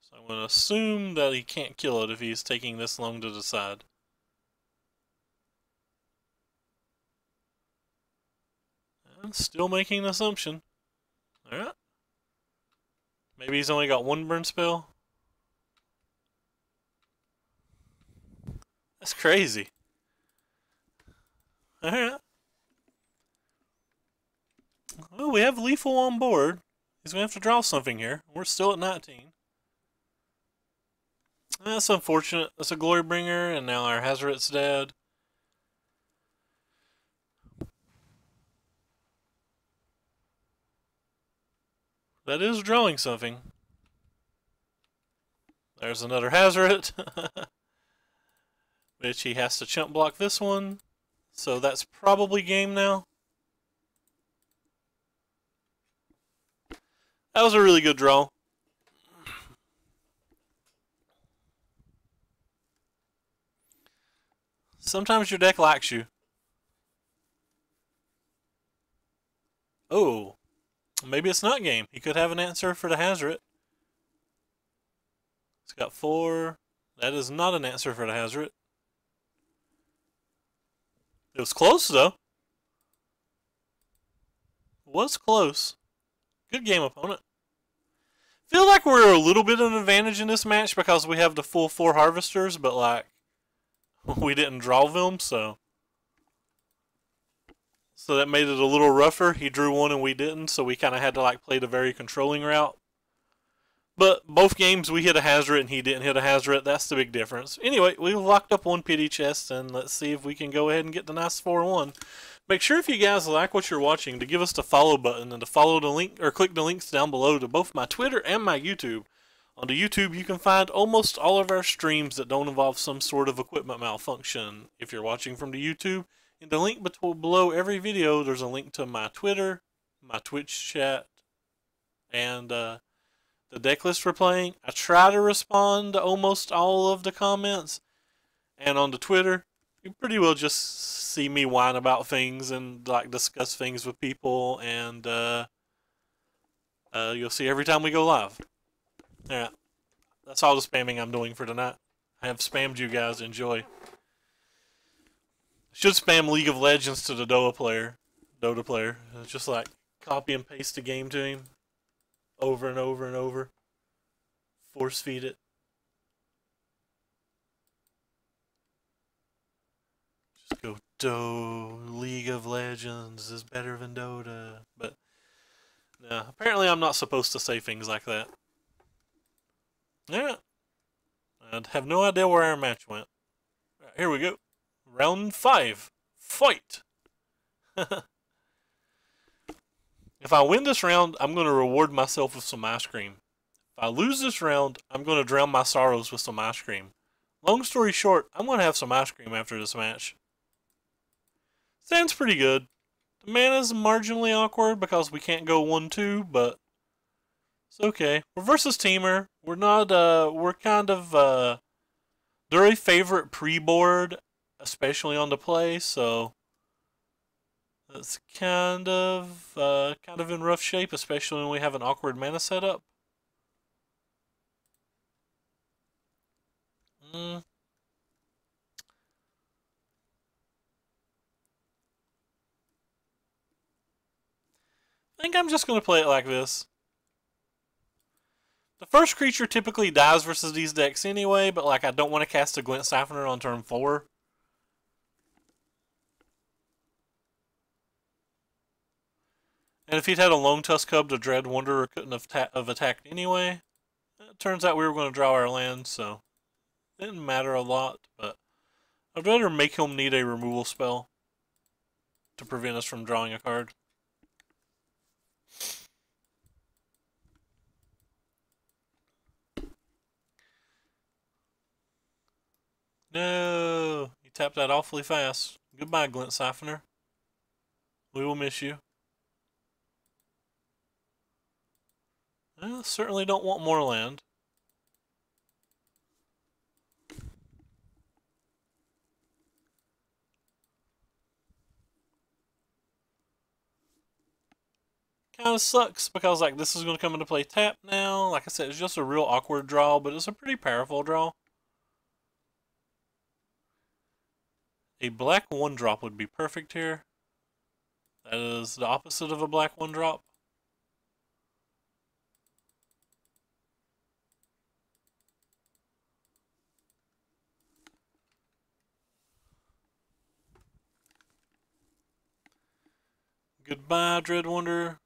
So I'm going to assume that he can't kill it if he's taking this long to decide. And still making an assumption. Alright. Maybe he's only got 1 burn spell. That's crazy. Alright. Well, we have Lethal on board. He's going to have to draw something here. We're still at 19. That's unfortunate. That's a glory bringer, and now our Hazoret's dead. That is drawing something. There's another Hazoret. Which he has to chump block this one. So that's probably game now. That was a really good draw. Sometimes your deck likes you. Oh, maybe it's not game. He could have an answer for the Hazoret. It's got 4. That is not an answer for the Hazoret. It was close, though. It was close. Good game, opponent. Feel like we're a little bit of an advantage in this match because we have the full 4 harvesters, but like we didn't draw them, so that made it a little rougher. He drew one and we didn't, so we kind of had to like play the very controlling route. But both games we hit a Hazoret and he didn't hit a Hazoret. That's the big difference. Anyway, we've locked up one pity chest, and let's see if we can go ahead and get the nice 4-1. Make sure if you guys like what you're watching to give us the follow button and to follow the link or click the links down below to both my Twitter and my YouTube. On the YouTube, you can find almost all of our streams that don't involve some sort of equipment malfunction. If you're watching from the YouTube, in the link below every video, there's a link to my Twitter, my Twitch chat, and the deck list we're playing. I try to respond to almost all of the comments, and on the Twitter, you pretty well just see me whine about things and like discuss things with people, and you'll see every time we go live. Yeah, that's all the spamming I'm doing for tonight. I have spammed you guys. Enjoy. Should spam League of Legends to the Dota player. Just like copy and paste the game to him over and over and over. Force feed it. Just go, League of Legends is better than Dota. But no, apparently I'm not supposed to say things like that. Yeah. I have no idea where our match went. Right, here we go. Round 5. Fight! If I win this round, I'm going to reward myself with some ice cream. If I lose this round, I'm going to drown my sorrows with some ice cream. Long story short, I'm going to have some ice cream after this match. Sounds pretty good. The mana's marginally awkward because we can't go 1-2, but it's okay. We're versus Teamer. We're not, we're kind of, they're a favorite pre-board, especially on the play, so it's kind of in rough shape, especially when we have an awkward mana setup. I think I'm just going to play it like this. The first creature typically dies versus these decks anyway, but like I don't want to cast a Glint Siphoner on turn 4. And if he'd had a Lone Tusk Cub, the Dread Wanderer couldn't have attacked anyway. It turns out we were going to draw our land, so it didn't matter a lot, but I'd rather make him need a removal spell to prevent us from drawing a card. No! You tapped that awfully fast. Goodbye, Glint Siphoner. We will miss you. I certainly don't want more land. Kind of sucks because like this is going to come into play tap now. Like I said, it's just a real awkward draw, but it's a pretty powerful draw. A black 1-drop would be perfect here. That is the opposite of a black 1-drop. Goodbye, Dread Wanderer.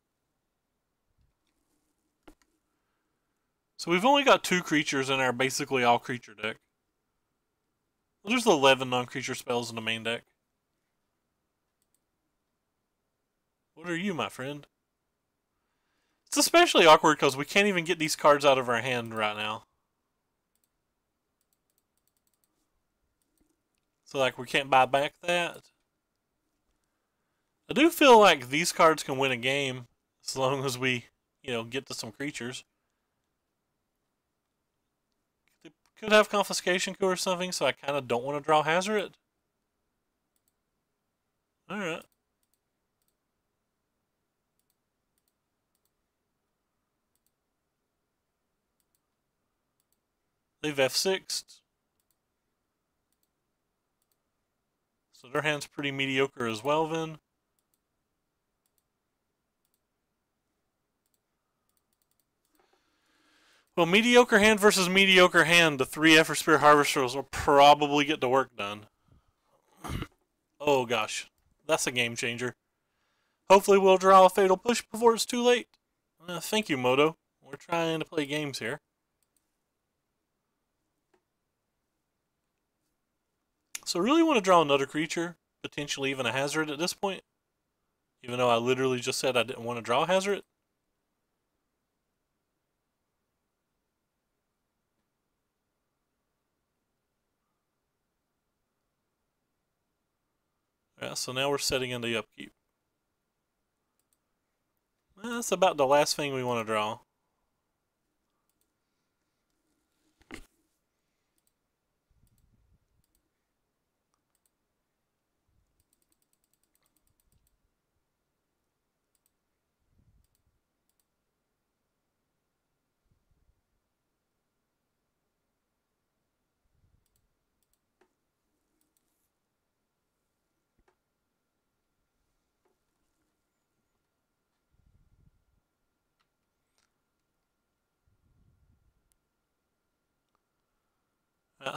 So we've only got 2 creatures in our basically all creature deck. Well, there's 11 non-creature spells in the main deck. What are you, my friend? It's especially awkward because we can't even get these cards out of our hand right now. So, like, we can't buy back that. I do feel like these cards can win a game as long as we, get to some creatures. They could have Confiscation Coup or something, so I kind of don't want to draw Hazard. Alright. They've F6'd. So their hand's pretty mediocre as well then. Well, mediocre hand versus mediocre hand, the 3 Effort Spear Harvesters will probably get the work done. Oh gosh, that's a game changer. Hopefully we'll draw a Fatal Push before it's too late. Thank you, Moto. We're trying to play games here. So I really want to draw another creature, potentially even a Hazard at this point. Even though I literally just said I didn't want to draw a Hazard. Yeah, so now we're setting in the upkeep. That's about the last thing we want to draw.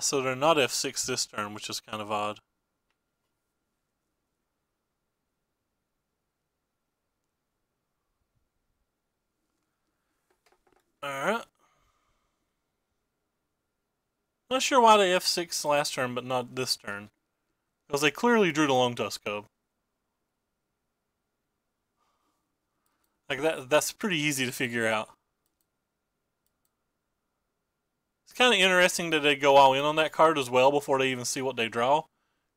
So they're not F6 this turn, which is kind of odd. Alright. Not sure why they F6 last turn, but not this turn. Because they clearly drew the Long Tusk Cub. Like, that's pretty easy to figure out. It's kind of interesting that they go all in on that card as well before they even see what they draw.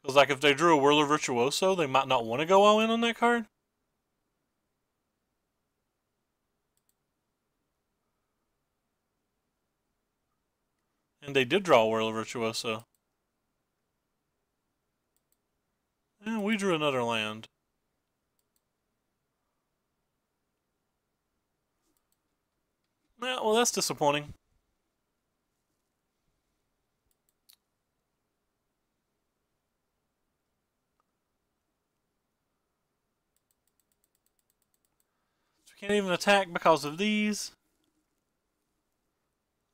Because, like, if they drew a Whirler Virtuoso, they might not want to go all in on that card. And they did draw a Whirler Virtuoso. And we drew another land. Yeah, well, that's disappointing. So we can't even attack because of these.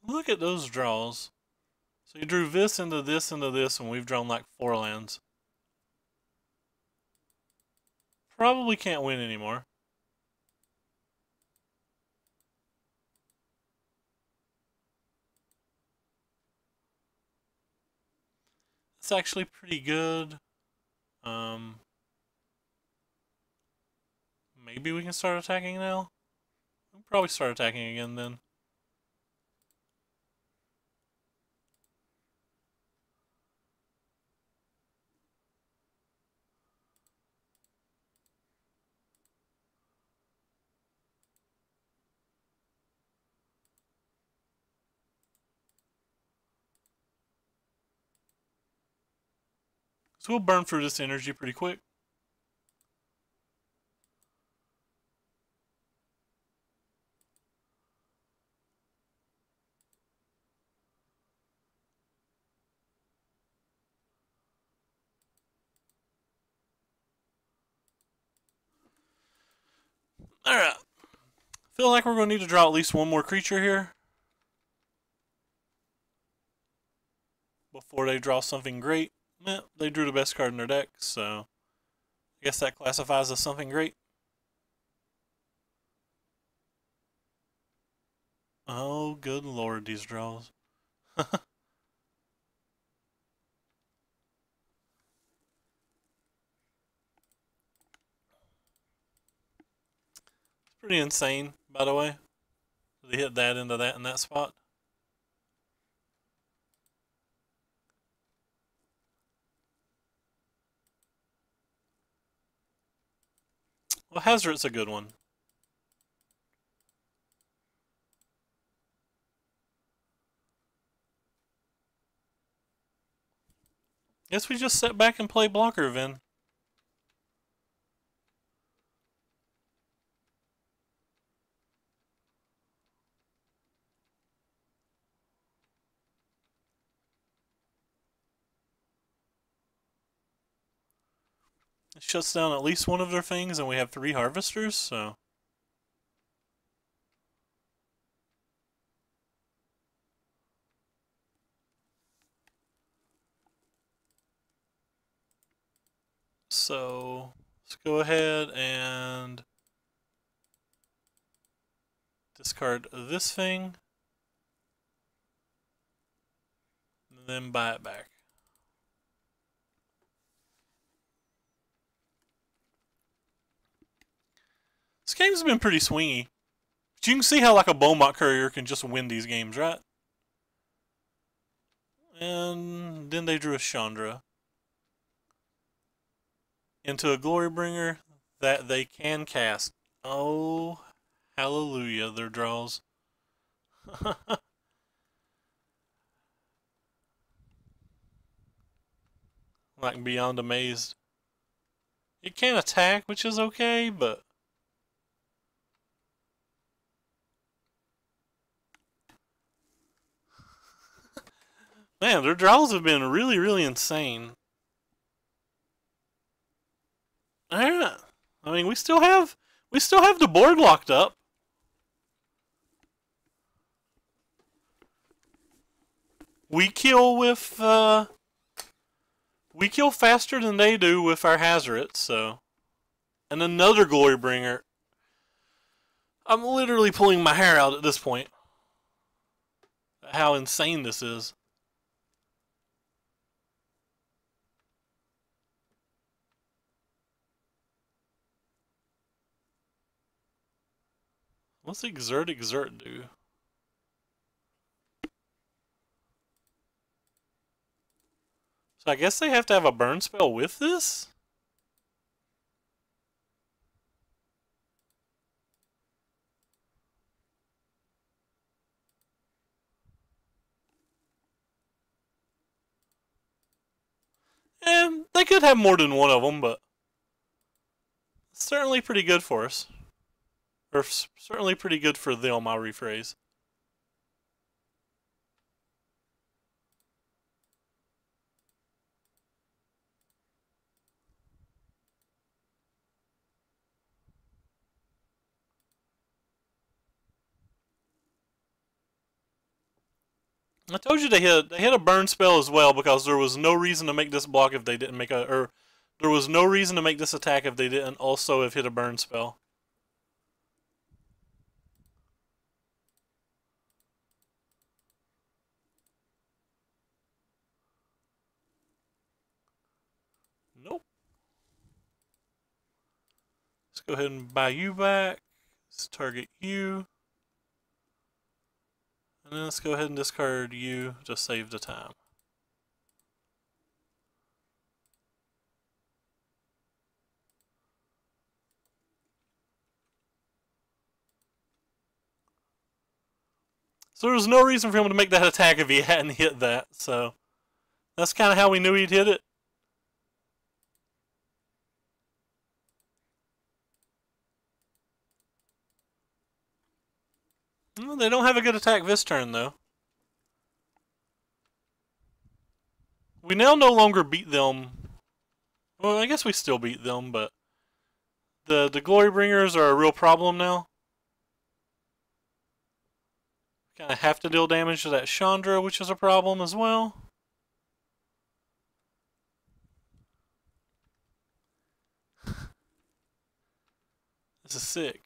Look at those draws. So you drew this into this into this, and we've drawn like 4 lands. Probably can't win anymore. It's actually pretty good. Maybe we can start attacking now? We'll probably start attacking again then. So we'll burn through this energy pretty quick. Alright. Feel like we're going to need to draw at least one more creature here. Before they draw something great. They drew the best card in their deck, so I guess that classifies as something great. Oh, good lord, these draws. Pretty insane, by the way. They hit that into that in that spot. Well, Hazard's a good one. Guess we just sit back and play blocker, Vin. It shuts down at least one of their things, and we have 3 harvesters, so. So, let's go ahead and discard this thing, and then buy it back. This game's been pretty swingy. But you can see how like a Beaumont courier can just win these games, right? And then they drew a Chandra into a Glorybringer that they can cast. Oh, hallelujah, their draws. Like beyond amazed. It can attack, which is okay, but man, their draws have been really, really insane. Alright. I mean, we still have the board locked up. We kill with we kill faster than they do with our Hazards, so. And another Glorybringer. I'm literally pulling my hair out at this point. How insane this is. What's Exert do? So I guess they have to have a burn spell with this? And they could have more than one of them, but it's certainly pretty good for us. Or certainly pretty good for them, I'll rephrase. I told you they hit a burn spell as well because there was no reason to make this block if they didn't make a or there was no reason to make this attack if they didn't also have hit a burn spell. Nope. Let's go ahead and buy you back. Let's target you. And then let's go ahead and discard you to save the time. So there was no reason for him to make that attack if he hadn't hit that, so that's kind of how we knew he'd hit it. Well, they don't have a good attack this turn, though. We now no longer beat them. Well, I guess we still beat them, but the Glorybringers are a real problem now. Kind of have to deal damage to that Chandra, which is a problem as well. This is sick.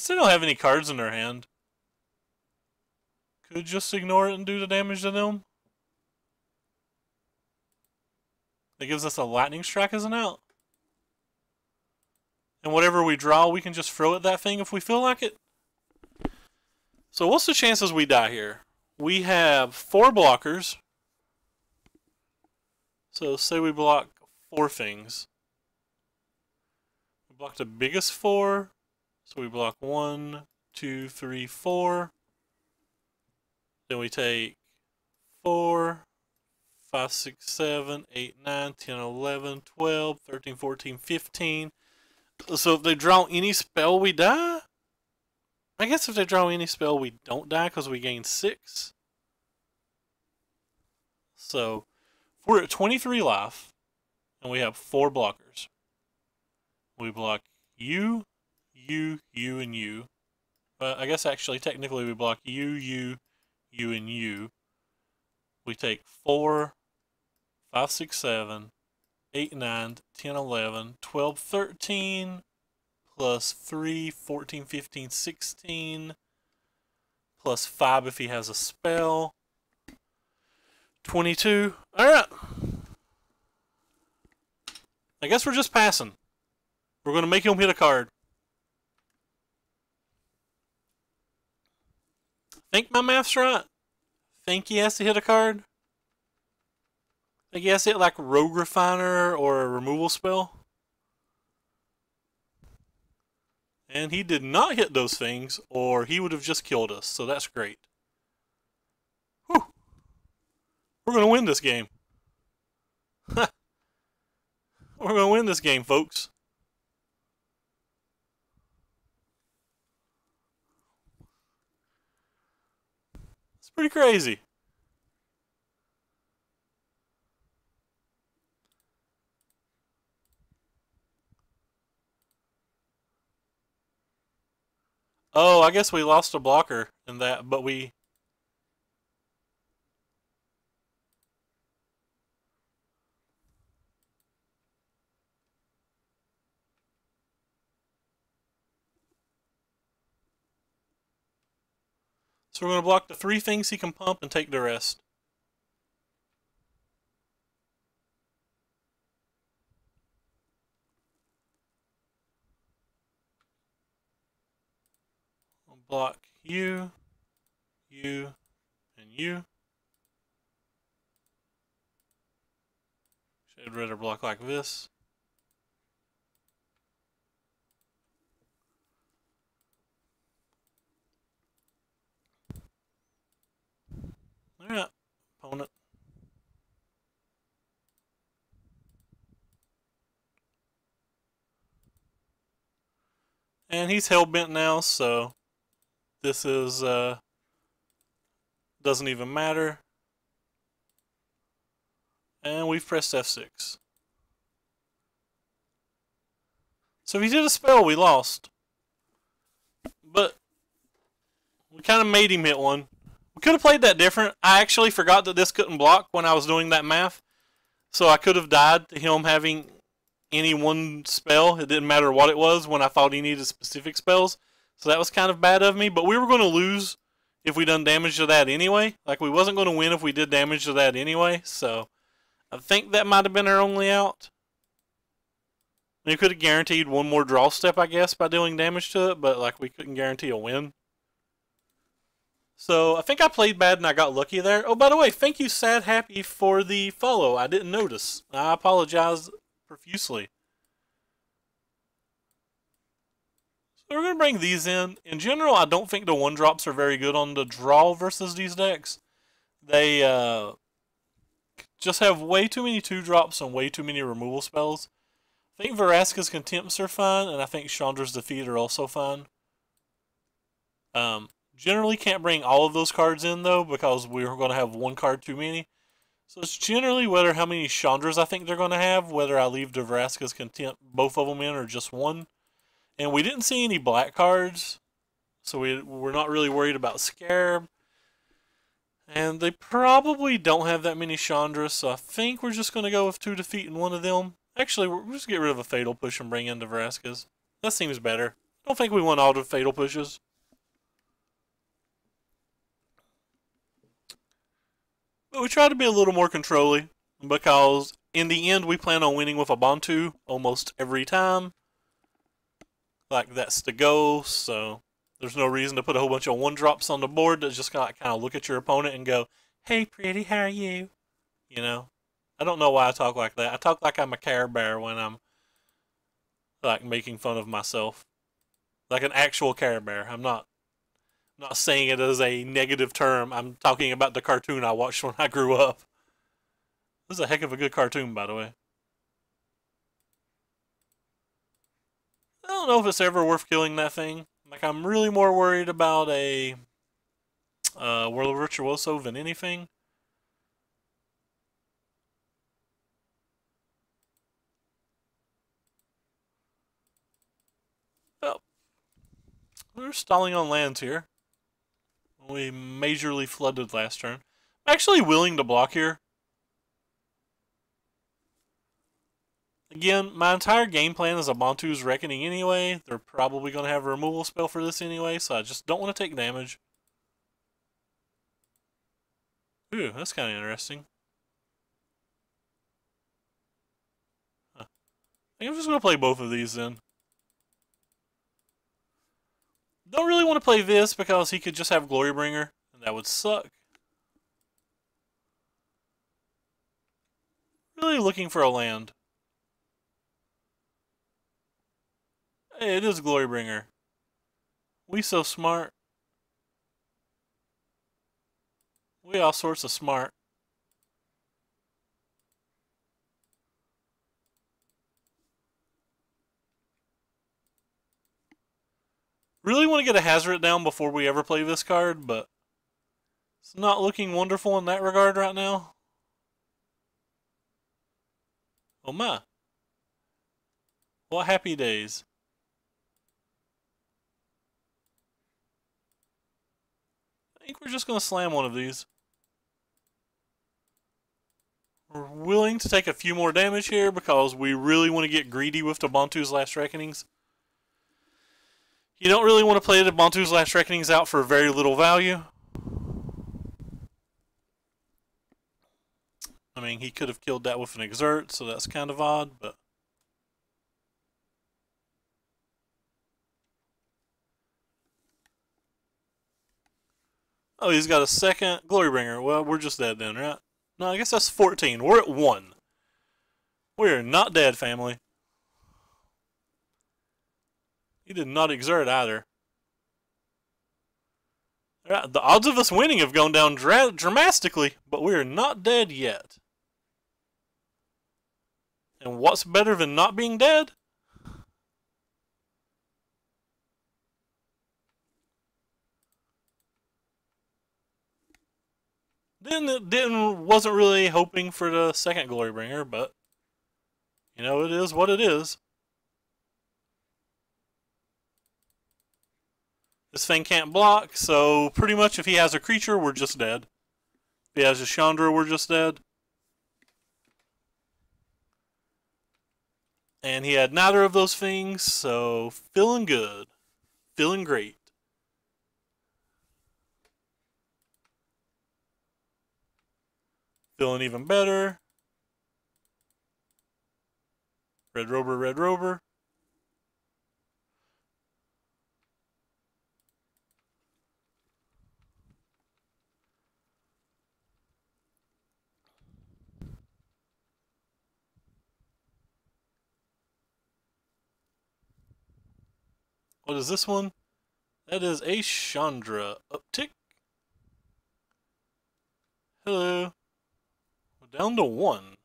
They don't have any cards in their hand. Could just ignore it and do the damage to them. That gives us a lightning strike as an out. And whatever we draw, we can just throw at that thing if we feel like it. So what's the chances we die here? We have 4 blockers. So say we block 4 things. We block the biggest 4. So we block 1, 2, 3, 4. Then we take 4, 5, 6, 7, 8, 9, 10, 11, 12, 13, 14, 15. So if they draw any spell, we die? I guess if they draw any spell, we don't die because we gain 6. So if we're at 23 life, and we have 4 blockers. We block you, you, you, and you. I guess actually, technically, we block you, you, you, and you. We take 4, 5, 6, 7, 8, 9, 10, 11, 12, 13, plus 3, 14, 15, 16, plus 5 if he has a spell. 22. Alright. I guess we're just passing. We're going to make him hit a card. Think my math's right. Think he has to hit a card. Think he has to hit like Rogue Refiner or a removal spell. And he did not hit those things, or he would have just killed us, so that's great. Whew. We're going to win this game. We're going to win this game, folks. It's pretty crazy. Oh, I guess we lost a blocker in that, but we... So we're going to block the 3 things he can pump and take the rest. I'll block you, you, and you. I'd rather block like this. Alright, opponent. And he's hell-bent now, so this is, doesn't even matter. And we've pressed F6. So if he did a spell, we lost. But we kind of made him hit one. We could have played that different. I actually forgot that this couldn't block when I was doing that math. So I could have died to him having any one spell. It didn't matter what it was when I thought he needed specific spells. So that was kind of bad of me. But we were going to lose if we done damage to that anyway. Like, we wasn't going to win if we did damage to that anyway. So I think that might have been our only out. We could have guaranteed one more draw step, I guess, by doing damage to it. But, like, we couldn't guarantee a win. So, I think I played bad and I got lucky there. Oh, by the way, thank you, Sad Happy, for the follow. I didn't notice. I apologize profusely. So, we're going to bring these in. In general, I don't think the 1-drops are very good on the draw versus these decks. They just have way too many 2-drops and way too many removal spells. I think Vraska's Contempts are fine, and I think Chandra's Defeat are also fine. Generally can't bring all of those cards in, though, because we're going to have 1 card too many. So it's generally whether how many Chandras I think they're going to have, whether I leave the Vraska's Contempt, both of them in, or just 1. And we didn't see any black cards, so we're not really worried about Scarab. And they probably don't have that many Chandras, so I think we're just going to go with 2 defeat and 1 of them. Actually, we'll just get rid of a Fatal Push and bring in the Vraskas. That seems better. I don't think we want all the fatal pushes. But we try to be a little more controlly because in the end we plan on winning with a Bantu almost every time. Like that's the goal, so there's no reason to put a whole bunch of one drops on the board that's just gonna kind of look at your opponent and go, "Hey, pretty, how are you?" You know. I don't know why I talk like that. I talk like I'm a Care Bear when I'm like making fun of myself, like an actual Care Bear. I'm not saying it as a negative term. I'm talking about the cartoon I watched when I grew up. This is a heck of a good cartoon, by the way. I don't know if it's ever worth killing that thing. Like, I'm really more worried about a World of Virtuoso than anything. Well, we're stalling on lands here. We majorly flooded last turn. I'm actually willing to block here. Again, my entire game plan is a Bantu's Reckoning anyway. They're probably going to have a removal spell for this anyway, so I just don't want to take damage. Ooh, that's kind of interesting. Huh. I think I'm just going to play both of these then. Don't really want to play this because he could just have Glorybringer, and that would suck. Really looking for a land. Hey, it is Glorybringer. We so smart. We all sorts of smart. Really want to get a Hazard down before we ever play this card, but it's not looking wonderful in that regard right now. Oh my. What happy days. I think we're just going to slam one of these. We're willing to take a few more damage here because we really want to get greedy with the Bantu's Last Reckonings. You don't really want to play the Bantu's Last Reckonings out for very little value. I mean, he could have killed that with an Exert, so that's kind of odd, but... Oh, he's got a second Glorybringer. Well, we're just dead then, right? No, I guess that's 14. We're at 1. We're not dead, family. He did not exert either. Right, the odds of us winning have gone down dramatically, but we are not dead yet. And what's better than not being dead? Wasn't really hoping for the second Glorybringer, but you know, it is what it is. This thing can't block, so pretty much if he has a creature, we're just dead. If he has a Chandra, we're just dead. And he had neither of those things, so feeling good. Feeling great. Feeling even better. Red Rover, Red Rover. What is this one? That is a Chandra. Uptick. Hello. We're down to 1.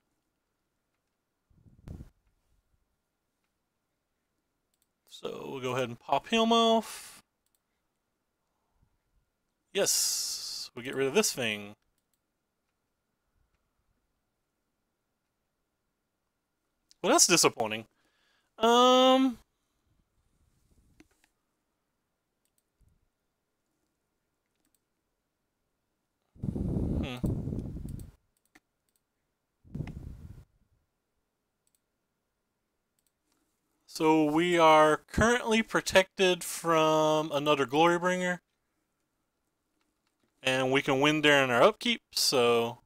So we'll go ahead and pop him off. Yes, we get rid of this thing. Well, that's disappointing. Hmm. So we are currently protected from another Glorybringer. And we can win during our upkeep, so...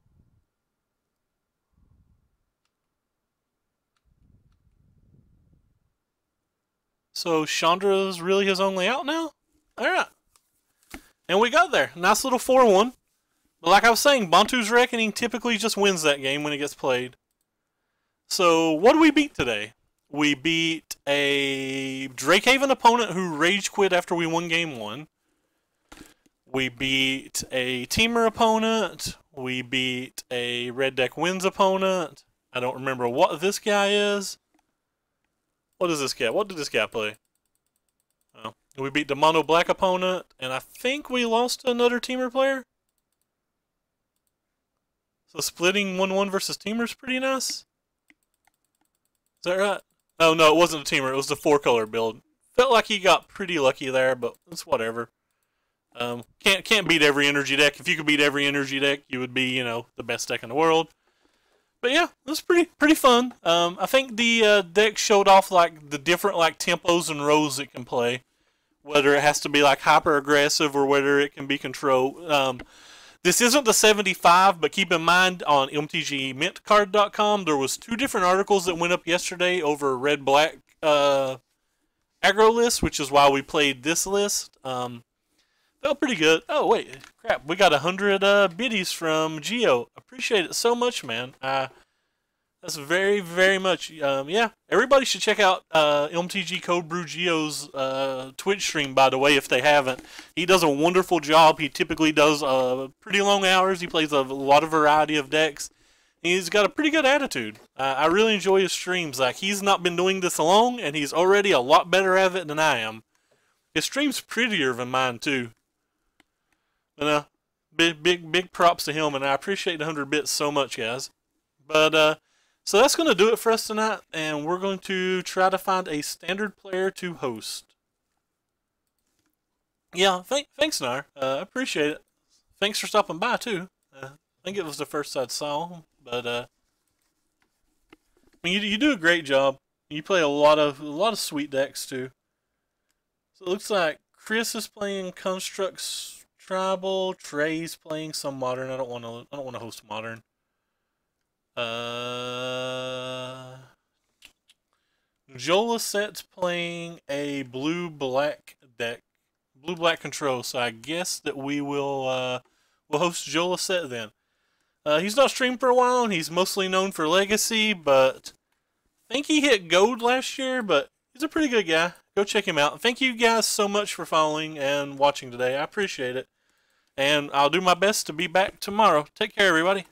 So Chandra's really his only out now? Alright. And we got there. Nice little 4-1. But like I was saying, Bantu's Reckoning typically just wins that game when it gets played. So what did we beat today? We beat a Drakehaven opponent who rage quit after we won game 1. We beat a Teamer opponent. We beat a Red Deck Wins opponent. I don't remember what this guy is. What is this guy? What did this guy play? Oh. We beat the Mono Black opponent, and I think we lost to another Teamer player. So splitting 1-1 versus Teamer is pretty nice. Is that right? Oh no, it wasn't a Teamer. It was the 4-color build. Felt like he got pretty lucky there, but it's whatever. Can't beat every energy deck. If you could beat every energy deck, you would be, you know, the best deck in the world. But yeah, it was pretty fun. I think the deck showed off like the different like tempos and roles it can play. Whether it has to be like hyper aggressive or whether it can be controlled. This isn't the 75, but keep in mind on mtgmintcard.com there was 2 different articles that went up yesterday over red-black aggro list, which is why we played this list. Felt pretty good. Oh wait, crap! We got 100 biddies from Geo. Appreciate it so much, man. That's very much. Yeah, everybody should check out MTG Code Brew Geo's Twitch stream. By the way, if they haven't, he does a wonderful job. He typically does pretty long hours. He plays a lot of variety of decks. He's got a pretty good attitude. I really enjoy his streams. Like he's not been doing this long, and he's already a lot better at it than I am. His stream's prettier than mine too. But big props to him, and I appreciate the 100 bits so much, guys. But so that's going to do it for us tonight, and we're going to try to find a standard player to host. Yeah, thanks, Nar. I appreciate it. Thanks for stopping by too. I think it was the first I saw, but I mean, you do a great job. You play a lot of sweet decks too. So it looks like Chris is playing Constructs. Tribal, Trey's playing some modern. I don't want to host modern. Jolaset's playing a blue-black deck, blue-black control. So I guess that we will we'll host Jolaset then. He's not streamed for a while, and he's mostly known for Legacy, but I think he hit Gold last year. But he's a pretty good guy. Go check him out. Thank you guys so much for following and watching today. I appreciate it. And I'll do my best to be back tomorrow. Take care, everybody.